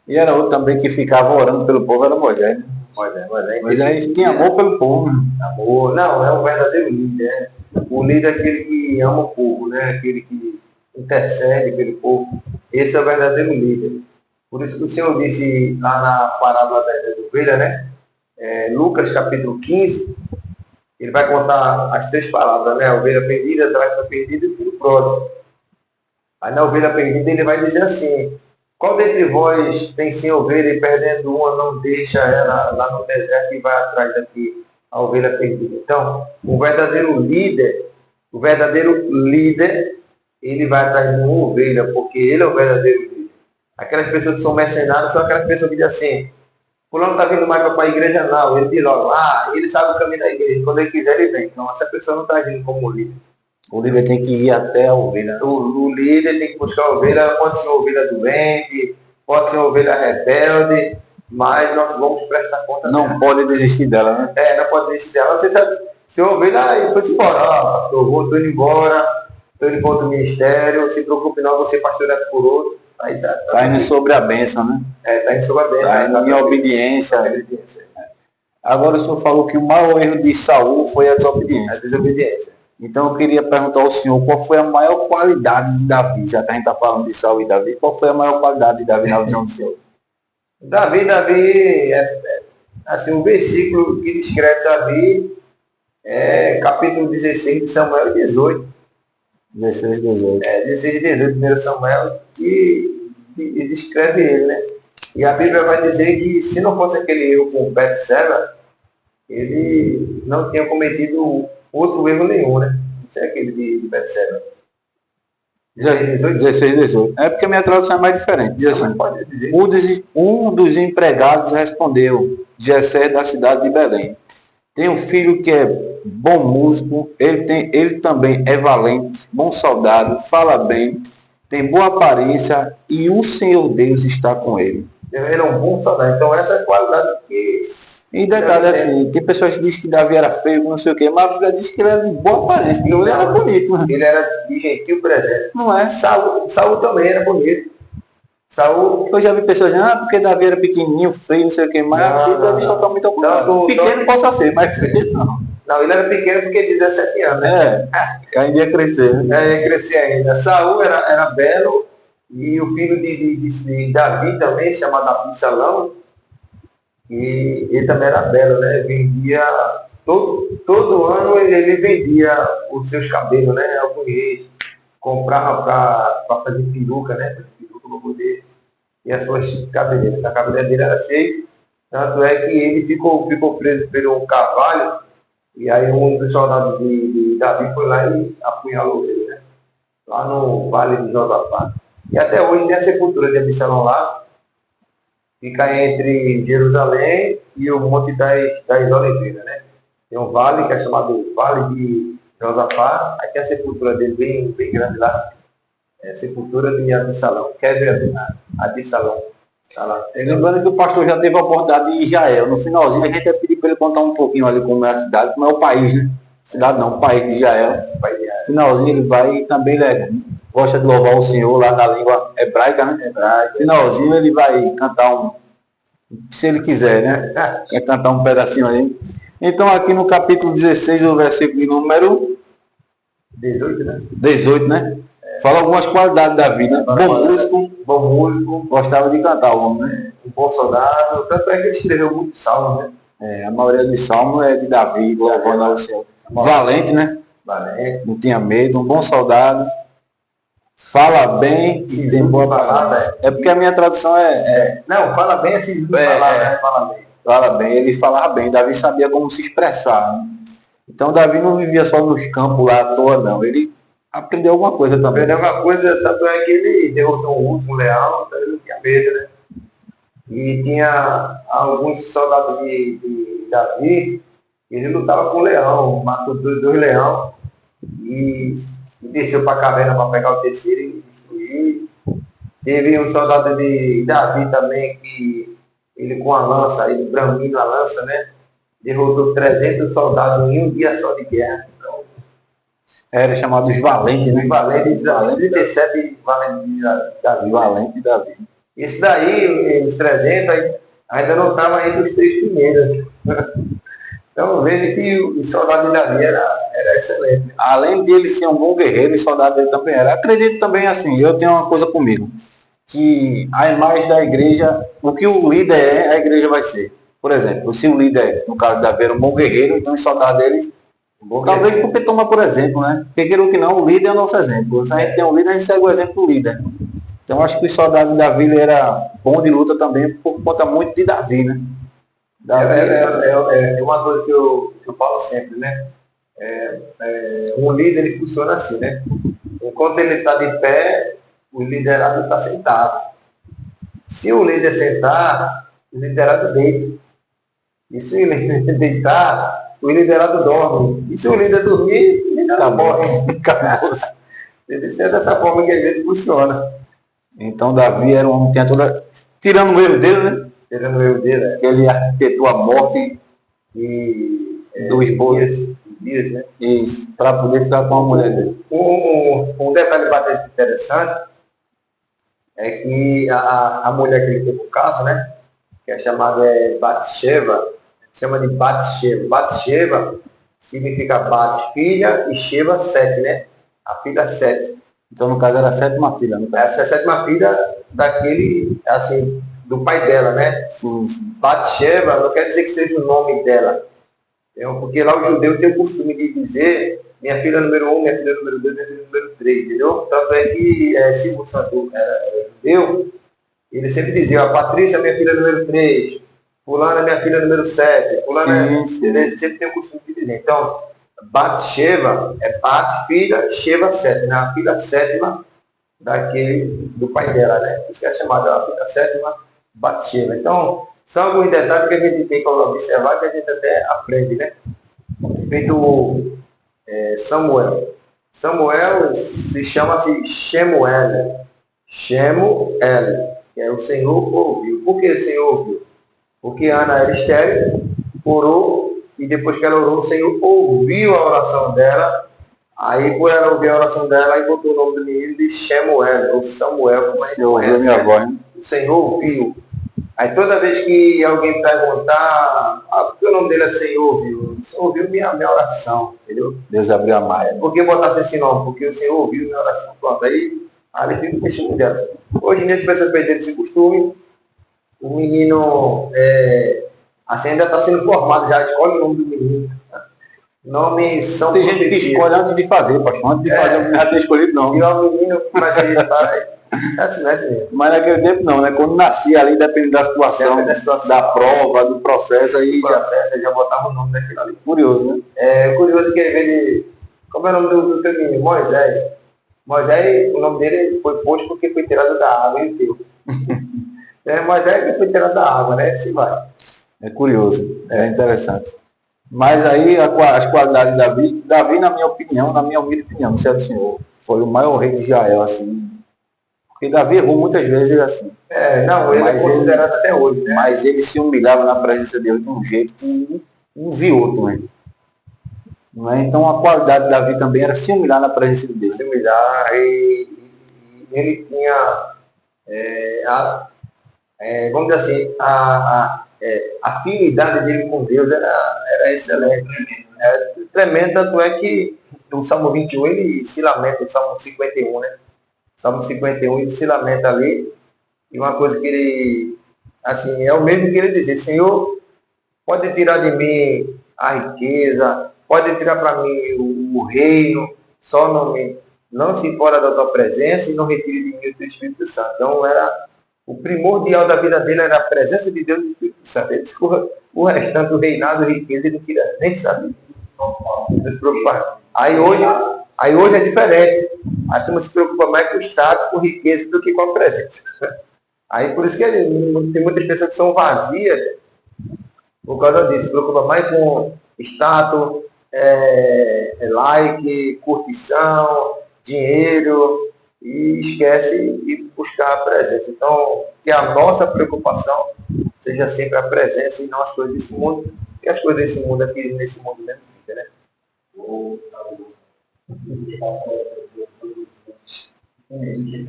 E era outro também que ficava orando pelo povo, era Moisés. Né? Moisés tinha amor pelo povo. Né? Amor, não, é um verdadeiro líder. Né? O líder é aquele que ama o povo, né? Aquele que intercede pelo povo. Esse é o verdadeiro líder. Por isso que o Senhor disse lá na parábola das ovelhas, né? Lucas capítulo 15, ele vai contar as 3 palavras, né? A ovelha perdida, a dracma perdida e o filho pródigo. Aí na ovelha perdida ele vai dizer assim, qual dentre vós tem 100 ovelhas e perdendo uma não deixa ela lá no deserto e vai atrás daqui, a ovelha perdida. Então, o verdadeiro líder, ele vai atrás de uma ovelha, porque ele é o verdadeiro líder. Aquelas pessoas que são mercenários são aquelas pessoas que dizem assim, fulano está vindo mais para a igreja não, ele diz logo, ele sabe o caminho da igreja, quando ele quiser ele vem. Então essa pessoa não está agindo como líder. O líder tem que ir até a ovelha. O líder tem que buscar a ovelha, pode ser uma ovelha doente, pode ser uma ovelha rebelde, mas nós vamos prestar conta não dela. Pode desistir dela, né? Não pode desistir dela. Você sabe, se a ovelha foi embora, pastor, estou indo embora, estou indo para outro ministério, se preocupe não, você pastoreado por outro. Está indo sobre a bênção, né? Está indo sobre a bênção. Está indo em obediência. Agora o senhor falou que o maior erro de Saul foi a desobediência. A desobediência. Então eu queria perguntar ao senhor qual foi a maior qualidade de Davi, já que a gente está falando de Saul e Davi, qual foi a maior qualidade de Davi na visão do senhor? Davi, assim, o versículo que descreve Davi é capítulo 16 de Samuel 18. 16 e 18. 16 e 18, 1 Samuel, que descreve ele, né? E a Bíblia vai dizer que se não fosse aquele erro com Betseba, ele não tinha cometido outro erro nenhum, né? Isso é aquele de Betseba. 16 e 18. É porque a minha tradução é mais diferente. Diz assim, pode dizer. Um dos empregados respondeu, Jessé da cidade de Belém. Tem um filho que é bom músico, ele também é valente, bom soldado, fala bem, tem boa aparência e o Senhor Deus está com ele. Ele é um bom soldado. Então essa é a qualidade que... E detalhe assim, tem pessoas que dizem que Davi era feio, não sei o quê, mas a Bíblia diz que ele era de boa aparência, então ele era bonito. Né? Ele era de gentil presente. Não é? Saul também era bonito. Saul... Eu já vi pessoas dizendo, porque Davi era pequenininho, feio, não sei o quê, mas a Bíblia diz totalmente ao contrário. Pequeno possa ser, mas feio não. Não, ele era pequeno porque tinha 17 anos, né? Ainda ia crescer. Né? Ia crescer ainda. Saul era belo, e o filho de Davi também, chamado Absalão, e ele também era belo, né? Vendia, todo ano ele vendia os seus cabelos, né? Alguns reis comprava para fazer peruca, né? Fazer peruca para poder. E as suas cabeleiras. A cabeleira dele era cheia, tanto é que ele ficou preso por um cavalo, e aí um dos soldados de Davi foi lá e apunhalou ele, né? Lá no Vale de Josafá. E até hoje tem a sepultura de Absalão lá, fica entre Jerusalém e o Monte das Oliveiras, né? Tem um vale que é chamado Vale de Josafá, aí tem a sepultura dele bem grande lá, é a sepultura de Absalão, que é Absalão. Tá lá. Lembrando que o pastor já teve a oportunidade de Israel. No finalzinho a gente ia pedir para ele contar um pouquinho ali como é a cidade, como é o país, né? Cidade não, o país de Israel. No finalzinho ele vai e também gosta de louvar o Senhor lá na língua hebraica, né? No finalzinho ele vai cantar se ele quiser, né? Quer cantar um pedacinho aí. Então aqui no capítulo 16, o versículo de número 18, né? 18, né? Fala algumas qualidades da vida. Bom músico, gostava de cantar o homem, né? Um bom soldado, tanto é que ele escreveu muito salmo, né? A maioria dos salmos é de Davi, louvando ao Senhor. Valente, né? Valente. Não tinha medo, um bom soldado. Fala bem e tem boa palavra. É porque a minha tradução Não, fala bem assim, né? Fala bem. Fala bem, ele falava bem. Davi sabia como se expressar. Né? Então Davi não vivia só nos campos lá à toa, não. Ele aprendeu alguma coisa também. Aprendeu alguma coisa, tanto é que ele derrotou um urso, um leão, então ele não tinha medo, né? E tinha alguns soldados de Davi, ele lutava com o leão, matou dois leões e desceu para a caverna para pegar o terceiro e destruir. Teve um soldado de Davi também que ele com a lança, ele bramindo a lança, né? Derrotou 300 soldados em um dia só de guerra. Então, era chamado os valentes, né? Valentes, 37 valentes de Davi. Valente de Davi. Isso daí, os 300, ainda não estava entre os 3 primeiros. Então veja que o soldado de Davi era excelente. Além de ele ser um bom guerreiro, o soldado dele também era. Acredito também assim, eu tenho uma coisa comigo, que a imagem da igreja, o que o líder é, a igreja vai ser. Por exemplo, se o líder, no caso de Davi, era um bom guerreiro, então os soldados dele, talvez porque toma por exemplo, né? Porque queira ou que não, o líder é o nosso exemplo. Se a gente tem um líder, a gente segue o exemplo do líder. Então acho que o soldado de Davi ele era bom de luta também por conta muito de Davi, né? É uma coisa que eu falo sempre, né? Um líder ele funciona assim, né? Enquanto ele está de pé, o liderado está sentado. Se o líder sentar, o liderado deita. E se o líder deitar, o liderado dorme. E se o líder dormir, o liderado morre. Acabou. É dessa forma que às vezes funciona. Então Davi era um homem que tinha toda... Tirando o erro dele, né? Tirando o erro dele, que ele arquitetou a morte do esposo. Dias, né? Isso, para poder ficar com a mulher dele. Um detalhe bastante interessante é que a mulher que ele teve no caso, né? Que é chamada Batseba, chama de Batseba. Batseba significa Bat, filha, e Sheba, 7, né? A filha 7. Então, no caso, era a 7ª filha. Né? Essa é a 7ª filha daquele, assim, do pai dela, né? Sim, sim. Batseba não quer dizer que seja o nome dela. Porque lá o judeu tem o costume de dizer minha filha número 1, minha filha número 2, minha filha número 3, entendeu? Tanto é que se o santo era judeu, ele sempre dizia, a Patrícia minha filha número 3, fulana minha filha número 7, fulana, ele sempre tem o costume de dizer. Então, Batseba é Bat, filha, Sheba, 7, né? A filha 7ª do pai dela, né? Isso que é chamada a filha 7ª, Batseba. Então, são alguns detalhes que a gente tem que observar, que a gente até aprende, né? feito Samuel. Samuel se chama-se Shemuel. Shemuel, que é o Senhor ouviu. Por que o Senhor ouviu? Porque Ana era estéril, orou, e depois que ela orou, o Senhor ouviu a oração dela. Aí, por ela ouvir a oração dela, aí botou o nome do menino de Shemuel, ou Samuel, como a gente conhece. O Senhor ouviu. Aí toda vez que alguém perguntar, porque o nome dele é Senhor ouviu? O Senhor ouviu minha oração, entendeu? Deus abriu a malha. Por que botasse esse nome? Porque o Senhor ouviu minha oração. Pronto, aí fica o testemunho dela. Hoje em dia as pessoas perderam esse costume. O menino assim ainda está sendo formado, já escolhe o nome do menino. Nomes são tem gente que escolhe antes de fazer, pastor. Antes de fazer, o menino já tem escolhido nome. E o menino começa a estar assim mesmo. Mas naquele tempo não, né? Quando nascia ali, dependendo da situação, da prova, do processo, aí já botava o nome daquele ali. Curioso, né? Curioso que ele como é o nome do teu menino? Moisés. Moisés, o nome dele foi posto porque foi tirado da água, e o teu. Moisés que foi tirado da água, né? Assim vai. É curioso, é interessante. Mas aí as qualidades de Davi, na minha opinião, na minha humilde opinião, se é do Senhor, foi o maior rei de Israel, assim. Porque Davi errou muitas vezes assim. Não, ele é considerado até hoje, né? Mas ele se humilhava na presença de Deus de um jeito que não vi outro, né? Não é? Então a qualidade de Davi também era se humilhar na presença de Deus. Se humilhar, e ele tinha vamos dizer assim, a afinidade dele com Deus era excelente. Tremendo, tanto é que no Salmo 21 ele se lamenta, no Salmo 51, né? Salmo 51 ele se lamenta ali, e uma coisa que ele, assim, é o mesmo que ele dizer: Senhor, pode tirar de mim a riqueza, pode tirar para mim o reino, só não me lance fora da tua presença e não retire de mim o teu Espírito Santo. Então o primordial da vida dele era a presença de Deus e do Espírito Santo. Ele disse que o restante, o reinado, a riqueza, ele não queria nem saber. Não se preocupar. Aí hoje é diferente. A turma se preocupa mais com o status, com riqueza, do que com a presença. Aí por isso que tem muitas pessoas que são vazias por causa disso. Se preocupa mais com status, like, curtição, dinheiro, e esquece de buscar a presença. Então, que a nossa preocupação seja sempre a presença e não as coisas desse mundo, porque as coisas desse mundo aqui, nesse mundo mesmo fica, né?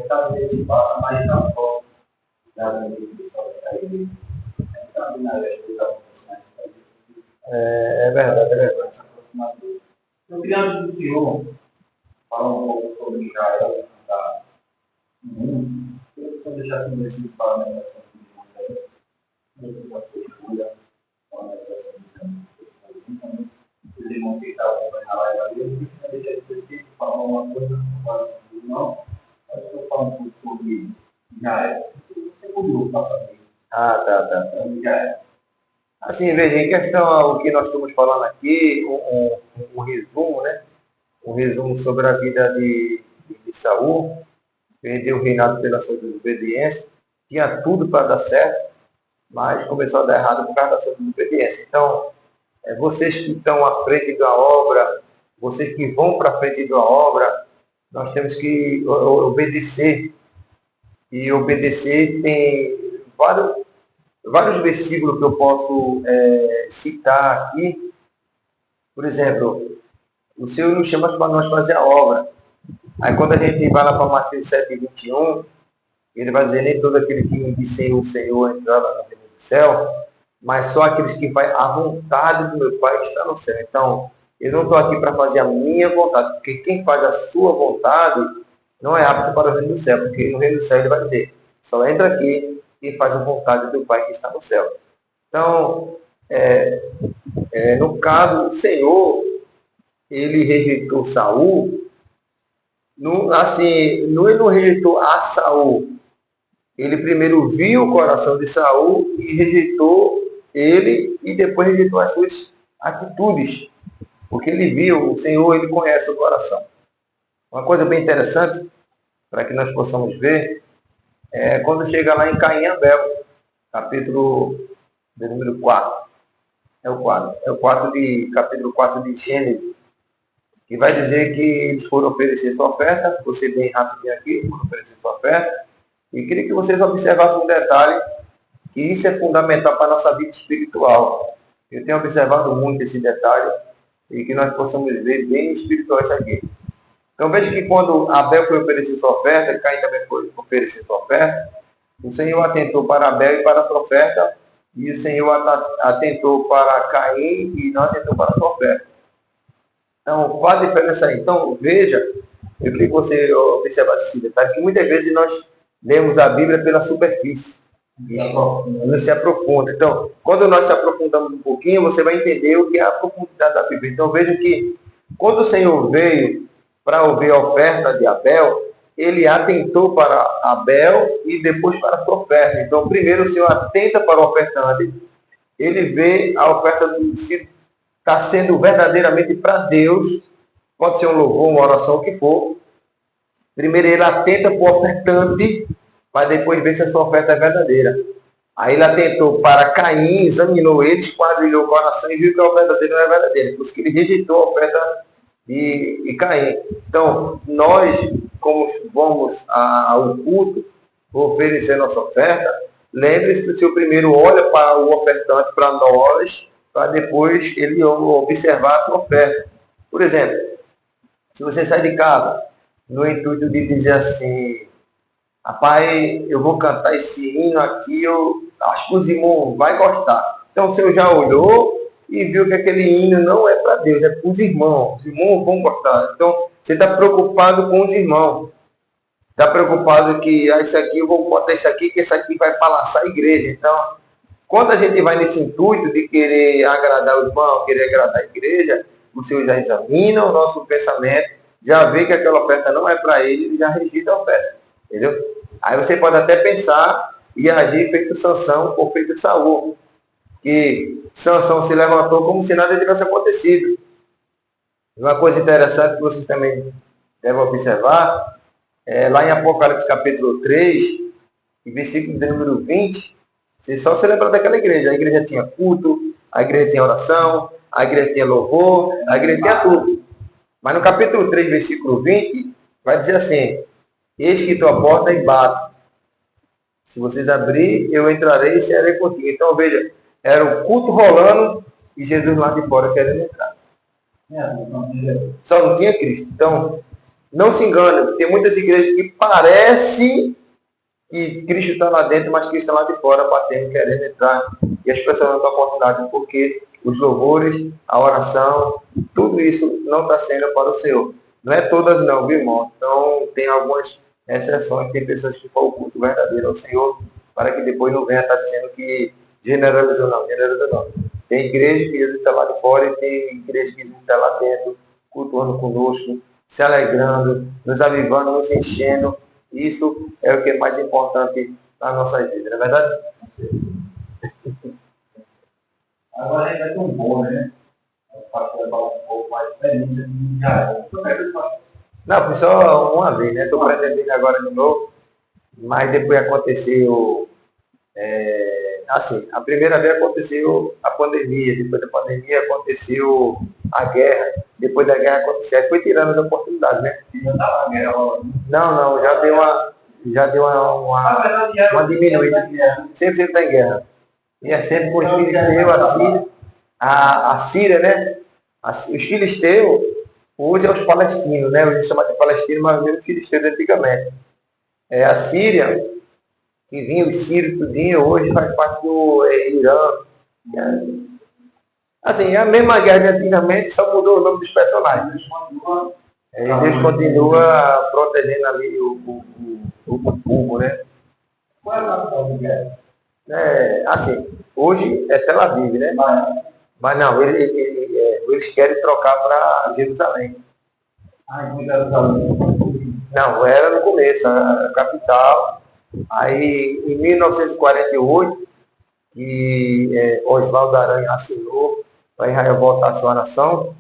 Talvez passa mais na forma é verdade. Eu queria que o senhor falar um pouco sobre Israel, tá? Eu vou deixar aqui nesse parlamento da cultura, eles vão ficar acompanhando a live ali, eu deixar específico, falar uma coisa, não, mas eu falo um pouco sobre Israel. Você pode passar aqui? Tá. Assim, veja, em questão o que nós estamos falando aqui, um resumo, né? Um resumo sobre a vida de Saul, perdeu o reinado pela sua desobediência, tinha tudo para dar certo, mas começou a dar errado por causa da sua desobediência. Então, vocês que estão à frente da obra, vocês que vão para a frente da obra, nós temos que obedecer. E obedecer tem vários versículos que eu posso citar aqui. Por exemplo, o Senhor nos chama para nós fazer a obra. Aí quando a gente vai lá para Mateus 7:21, ele vai dizer: nem todo aquele que me diz Senhor, Senhor entrará no reino do céu, mas só aqueles que fazem a vontade do meu Pai que está no céu. Então, eu não estou aqui para fazer a minha vontade, porque quem faz a sua vontade não é apto para o reino do céu, porque no reino do céu ele vai dizer: só entra aqui e faz a vontade do Pai que está no céu. Então, no caso, o Senhor, ele rejeitou Saul. Ele não rejeitou a Saul. Ele primeiro viu o coração de Saul e rejeitou ele, e depois rejeitou as suas atitudes. Porque ele viu, o Senhor, ele conhece o coração. Uma coisa bem interessante, para que nós possamos ver, é quando chega lá em Caim e Abel, capítulo de número 4. É o 4. É o 4 capítulo 4 de Gênesis, que vai dizer que eles foram oferecer sua oferta. Você bem rapidinho aqui, foram oferecer sua oferta. E queria que vocês observassem um detalhe, que isso é fundamental para a nossa vida espiritual. Eu tenho observado muito esse detalhe e que nós possamos ver bem espiritual isso aqui. Então veja que quando Abel foi oferecer sua oferta, Caim também foi oferecer sua oferta, o Senhor atentou para Abel e para a sua oferta, e o Senhor atentou para Caim e não atentou para a sua oferta. Então, qual a diferença aí? Então, veja, eu queria que você observasse esse detalhe, que muitas vezes nós lemos a Bíblia pela superfície, não se aprofunda. Então, quando nós se aprofundamos um pouquinho, você vai entender o que é a profundidade da Bíblia. Então, veja que quando o Senhor veio para ouvir a oferta de Abel, ele atentou para Abel e depois para a sua oferta. Então, primeiro o Senhor atenta para o ofertante, ele vê a oferta do se está sendo verdadeiramente para Deus, pode ser um louvor, uma oração, o que for. Primeiro ele atenta para o ofertante, para depois ver se a sua oferta é verdadeira. Aí ele atentou para Caim, examinou ele, esquadrilhou o coração e viu que a oferta dele não é verdadeira. Por isso que ele rejeitou a oferta de Caim. Então, nós, como vamos ao culto, oferecer nossa oferta, lembre-se que o Senhor primeiro olha para o ofertante, para nós, para depois ele observar a sua oferta. Por exemplo, se você sai de casa no intuito de dizer assim, rapaz, eu vou cantar esse hino aqui, eu acho que os irmãos vão gostar. Então o Senhor já olhou e viu que aquele hino não é para Deus, é para os irmãos vão gostar. Então você está preocupado com os irmãos. Está preocupado que isso aqui, eu vou botar isso aqui, que isso aqui vai balançar a igreja. Então, quando a gente vai nesse intuito de querer agradar o irmão, querer agradar a igreja, o Senhor já examina o nosso pensamento, já vê que aquela oferta não é para ele e já rejeita a oferta. Entendeu? Aí você pode até pensar e agir feito Sansão ou feito Saul. Que Sansão se levantou como se nada tivesse acontecido. Uma coisa interessante que vocês também devem observar, lá em Apocalipse capítulo 3, versículo de número 20, você só se lembra daquela igreja. A igreja tinha culto, a igreja tinha oração, a igreja tinha louvor, a igreja tinha tudo. Mas no capítulo 3, versículo 20, vai dizer assim, eis que estou à porta e bato. Se vocês abrirem, eu entrarei e serei contigo. Então, veja, era o culto rolando e Jesus lá de fora querendo entrar. Só não tinha Cristo. Então, não se engane, tem muitas igrejas que parece que Cristo está lá dentro, mas Cristo está lá de fora, batendo, querendo entrar. E as pessoas não estão oportunidade, porque os louvores, a oração, tudo isso não está sendo para o Senhor. Não é todas não, viu, irmão? Então, tem algumas exceções, tem pessoas que fazem o culto verdadeiro ao Senhor, para que depois não venha estar dizendo que generalizou não. Tem igreja que Jesus está lá de fora e tem igreja que Jesus está lá dentro, cultuando conosco, se alegrando, nos avivando, nos enchendo. Isso é o que é mais importante na nossa vida, não é verdade? Agora ainda é tão bom, né? As passadas falam um pouco mais experiência de Israel. Não, foi só uma vez, né? Estou pretendendo agora de novo, mas depois aconteceu, assim, a primeira vez aconteceu a pandemia, depois da pandemia aconteceu a guerra, depois da guerra aconteceu, aí foi tirando as oportunidades, né? Não, já deu uma diminuída. Sempre está em guerra. E é sempre com os filisteus, a Síria, né? Os filisteus, hoje é os palestinos, né? Hoje chama de palestino, mas mesmo os filisteus antigamente. A Síria, que vinha os sírios, tudinho, hoje faz parte do Irã. Assim, é a mesma guerra de antigamente, só mudou o nome dos personagens. Deus continua protegendo ali o povo, né? Qual é a capital da guerra? Assim, hoje é Tel Aviv, né? Mas não, eles querem trocar para Jerusalém. Não, era no começo, a capital. Aí, em 1948, que Oswaldo Aranha assinou para Israel voltar à sua nação,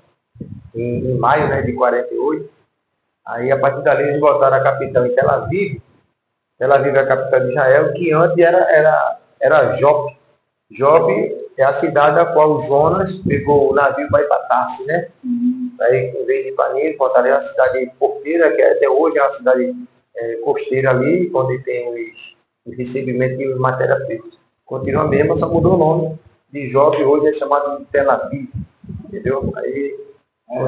em maio, né, de 48. Aí, a partir dali, eles botaram a capital em Tel Aviv. Tel Aviv é a capital de Israel, que antes era Jope. Jope é a cidade a qual Jonas pegou o navio para ir para Tarsis, né? Aí, em vez de ir para Nínive, Fortaleza é uma cidade porteira, que até hoje é uma cidade costeira ali, onde tem os recebimentos de matéria-prima. Continua a mesma, só mudou o nome de Jope, hoje é chamado de Tel Aviv, entendeu? Aí, não,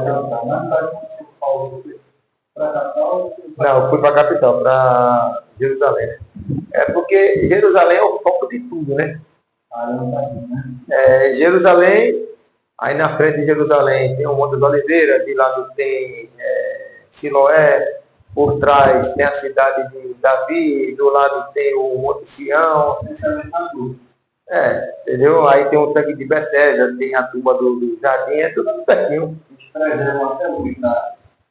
eu fui para a capital, para Jerusalém. Né? É porque Jerusalém é o foco de tudo, né? Jerusalém, aí na frente de Jerusalém tem o Monte da Oliveira, de lado tem Siloé, por trás tem a cidade de Davi, do lado tem o Monte Sião. Entendeu? Aí tem o tanque de Betesda, tem a tumba do Jardim, é tudo pertinho.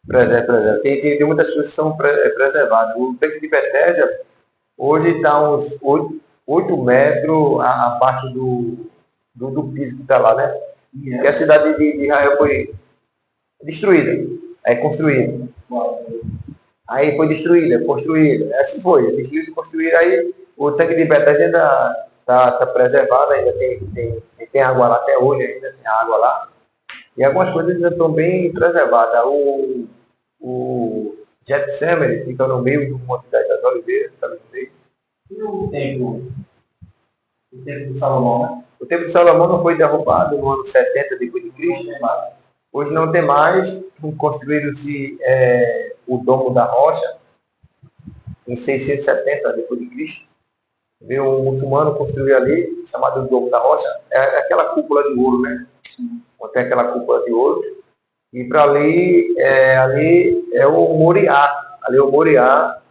Preserva. Tem muitas coisas que são preservadas. O tanque de Betesda hoje está uns 8 metros abaixo do piso que está lá, né? Porque a cidade de Israel foi destruída, aí construída. Aí foi destruída, construída. Assim foi, destruída e construída. Aí o tanque de Betesda ainda está preservado, ainda tem água lá até hoje, ainda tem água lá. E algumas coisas ainda estão bem preservadas. O Getsemane fica no meio do Monte das Oliveiras, fica no meio. E o templo de Salomão, né? O templo de Salomão não foi derrubado no ano 70 depois de Cristo. Hoje não tem mais. Construíram-se o Domo da Rocha em 670 depois de Cristo. Veio um muçulmano construir ali, chamado Domo da Rocha. É aquela cúpula de ouro, né? Tem aquela cúpula de ouro. E para ali é o Moriá. Ali é o Moriá,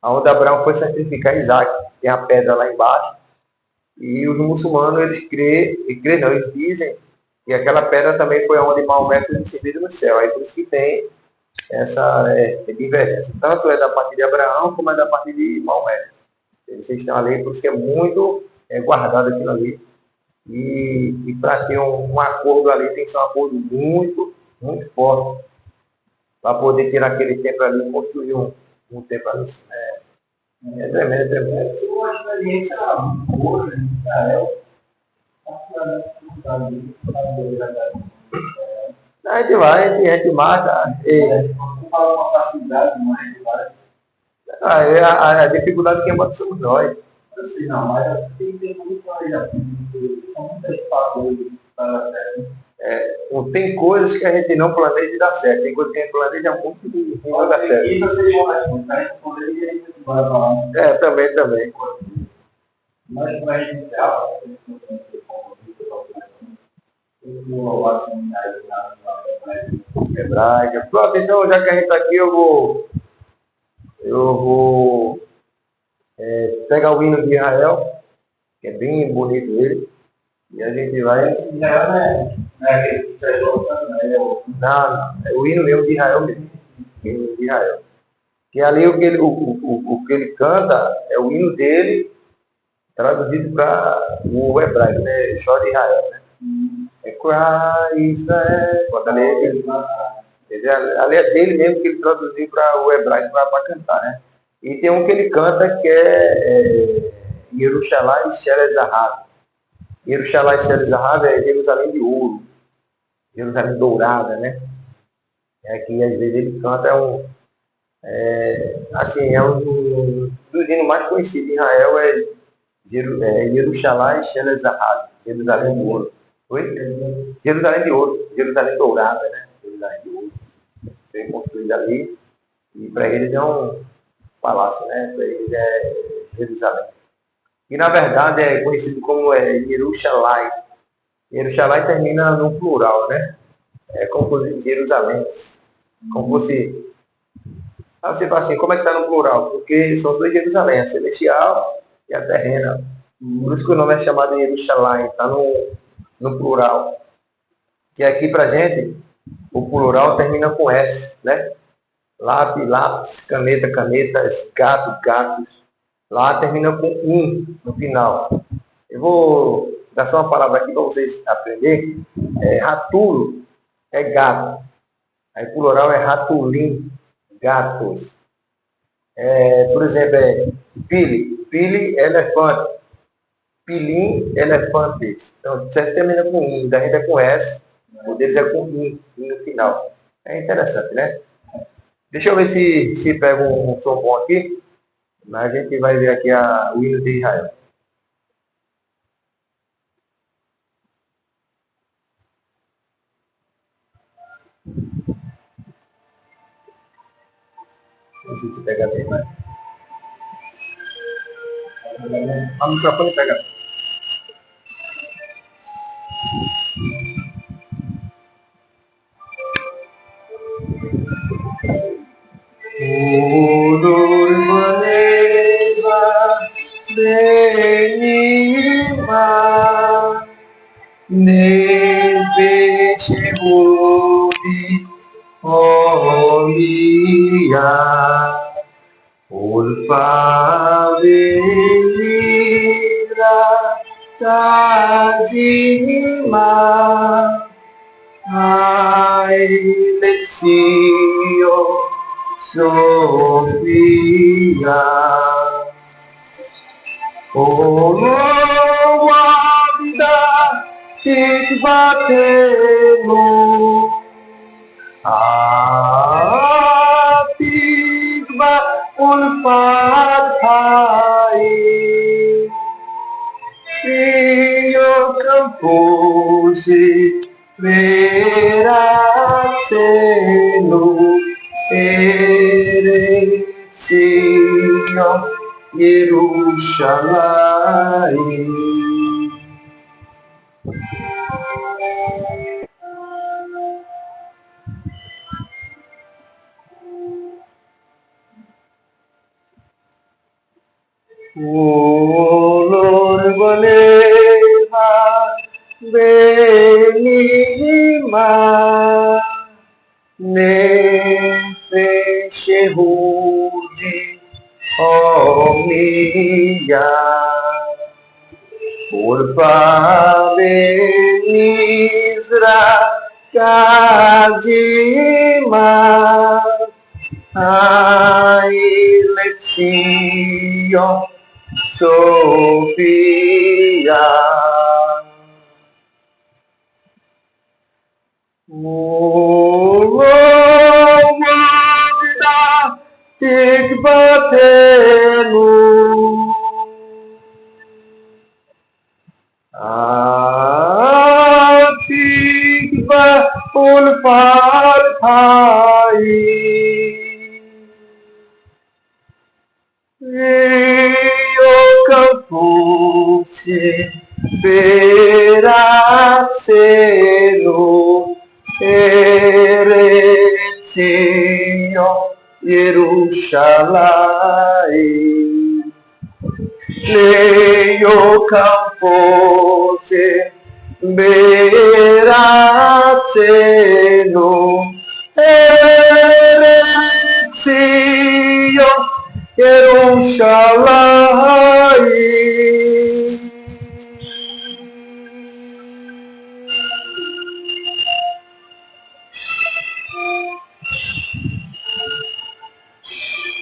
onde Abraão foi sacrificar Isaac. Tem a pedra lá embaixo. E os muçulmanos, eles dizem que aquela pedra também foi onde Maomé foi recebido no céu. Aí por isso que tem essa divergência. Tanto é da parte de Abraão, como é da parte de Maomé. Eles estão ali, por isso que é muito guardado aquilo ali. E para ter um acordo ali, tem que ser um acordo muito, muito forte. Para poder tirar aquele templo ali e construir um templo ali. É tremendo. É uma experiência boa, né? A gente vai, a gente marca. A dificuldade que manda somos nós. Assim, não, mas tem muito planejamento, são muitas fatores para tem coisas que a gente não planeja e dá certo. Tem coisas que a gente planeja muito e não dá certo. Isso seria uma resposta, também. Mas para iniciar, hebraica. Pronto, então já que a gente está aqui, eu vou pegar o hino de Israel, que é bem bonito ele, e a gente vai. Não, é o hino mesmo de Israel mesmo. Hino de Israel. Que ali o que ele canta é o hino dele, traduzido para o hebraico, né? Chora de Israel, né? É Cry Israel. Ali é dele mesmo que ele traduziu para o hebraico para cantar, né? E tem um que ele canta que é Yerushalayim Sheres Zahav. Yerushalayim Sheres Zahav é Jerusalém de ouro, Jerusalém dourada, né? Que às vezes ele canta um dos hinos mais conhecidos em Israel Yerushalayim Sheres Zahav, Jerusalém de ouro. Oi? Jerusalém de ouro, Jerusalém dourada, né? Jerusalém de ouro. Foi construído ali e para eles é um palácio, né? Para eles é Jerusalém. E na verdade é conhecido como Yerushalayim. Yerushalayim termina no plural, né? É como fosse Jerusalém. Como fosse. Você fala assim, como é que está no plural? Porque são dois Jerusalém, a celestial e a terrena. Por isso que o nome é chamado Yerushalayim, está no plural. Que aqui pra gente, o plural termina com S, né? Lápis, lápis, caneta, canetas, gato, gatos. Lá termina com no final. Eu vou dar só uma palavra aqui para vocês aprenderem. Ratulo é gato. Aí plural é ratulim, gatos. Por exemplo, pili, elefante. Pilim Elefantes. Então, sempre termina com I, da gente é com S, o deles é com I no final. É interessante, né? Deixa eu ver se pega um som bom aqui, mas a gente vai ver aqui o hino de Israel. Não sei se pega bem, mas... O microfone pega. Udur maneva benima nepeshehudi olia ulfavelira tajima Alexio Sofia Olovida Tikvatenu Atikva Ulfatai Rio Camposi Veratsenu Eretzion Yerushalayim. Olor Baleva Benima Nefeshehudi Omia Urpa Benizra Kadima Ailezion Sofia Vida Tikvatenu Atikva Ulfarpai Io Campusi Veratsenu Eretzion Yerushalayim Leio Campusi Veratsenu Eretzion Yerushalayim.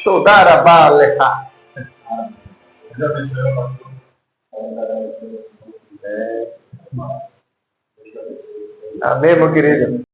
Toda Baleha. Amém, meu querido.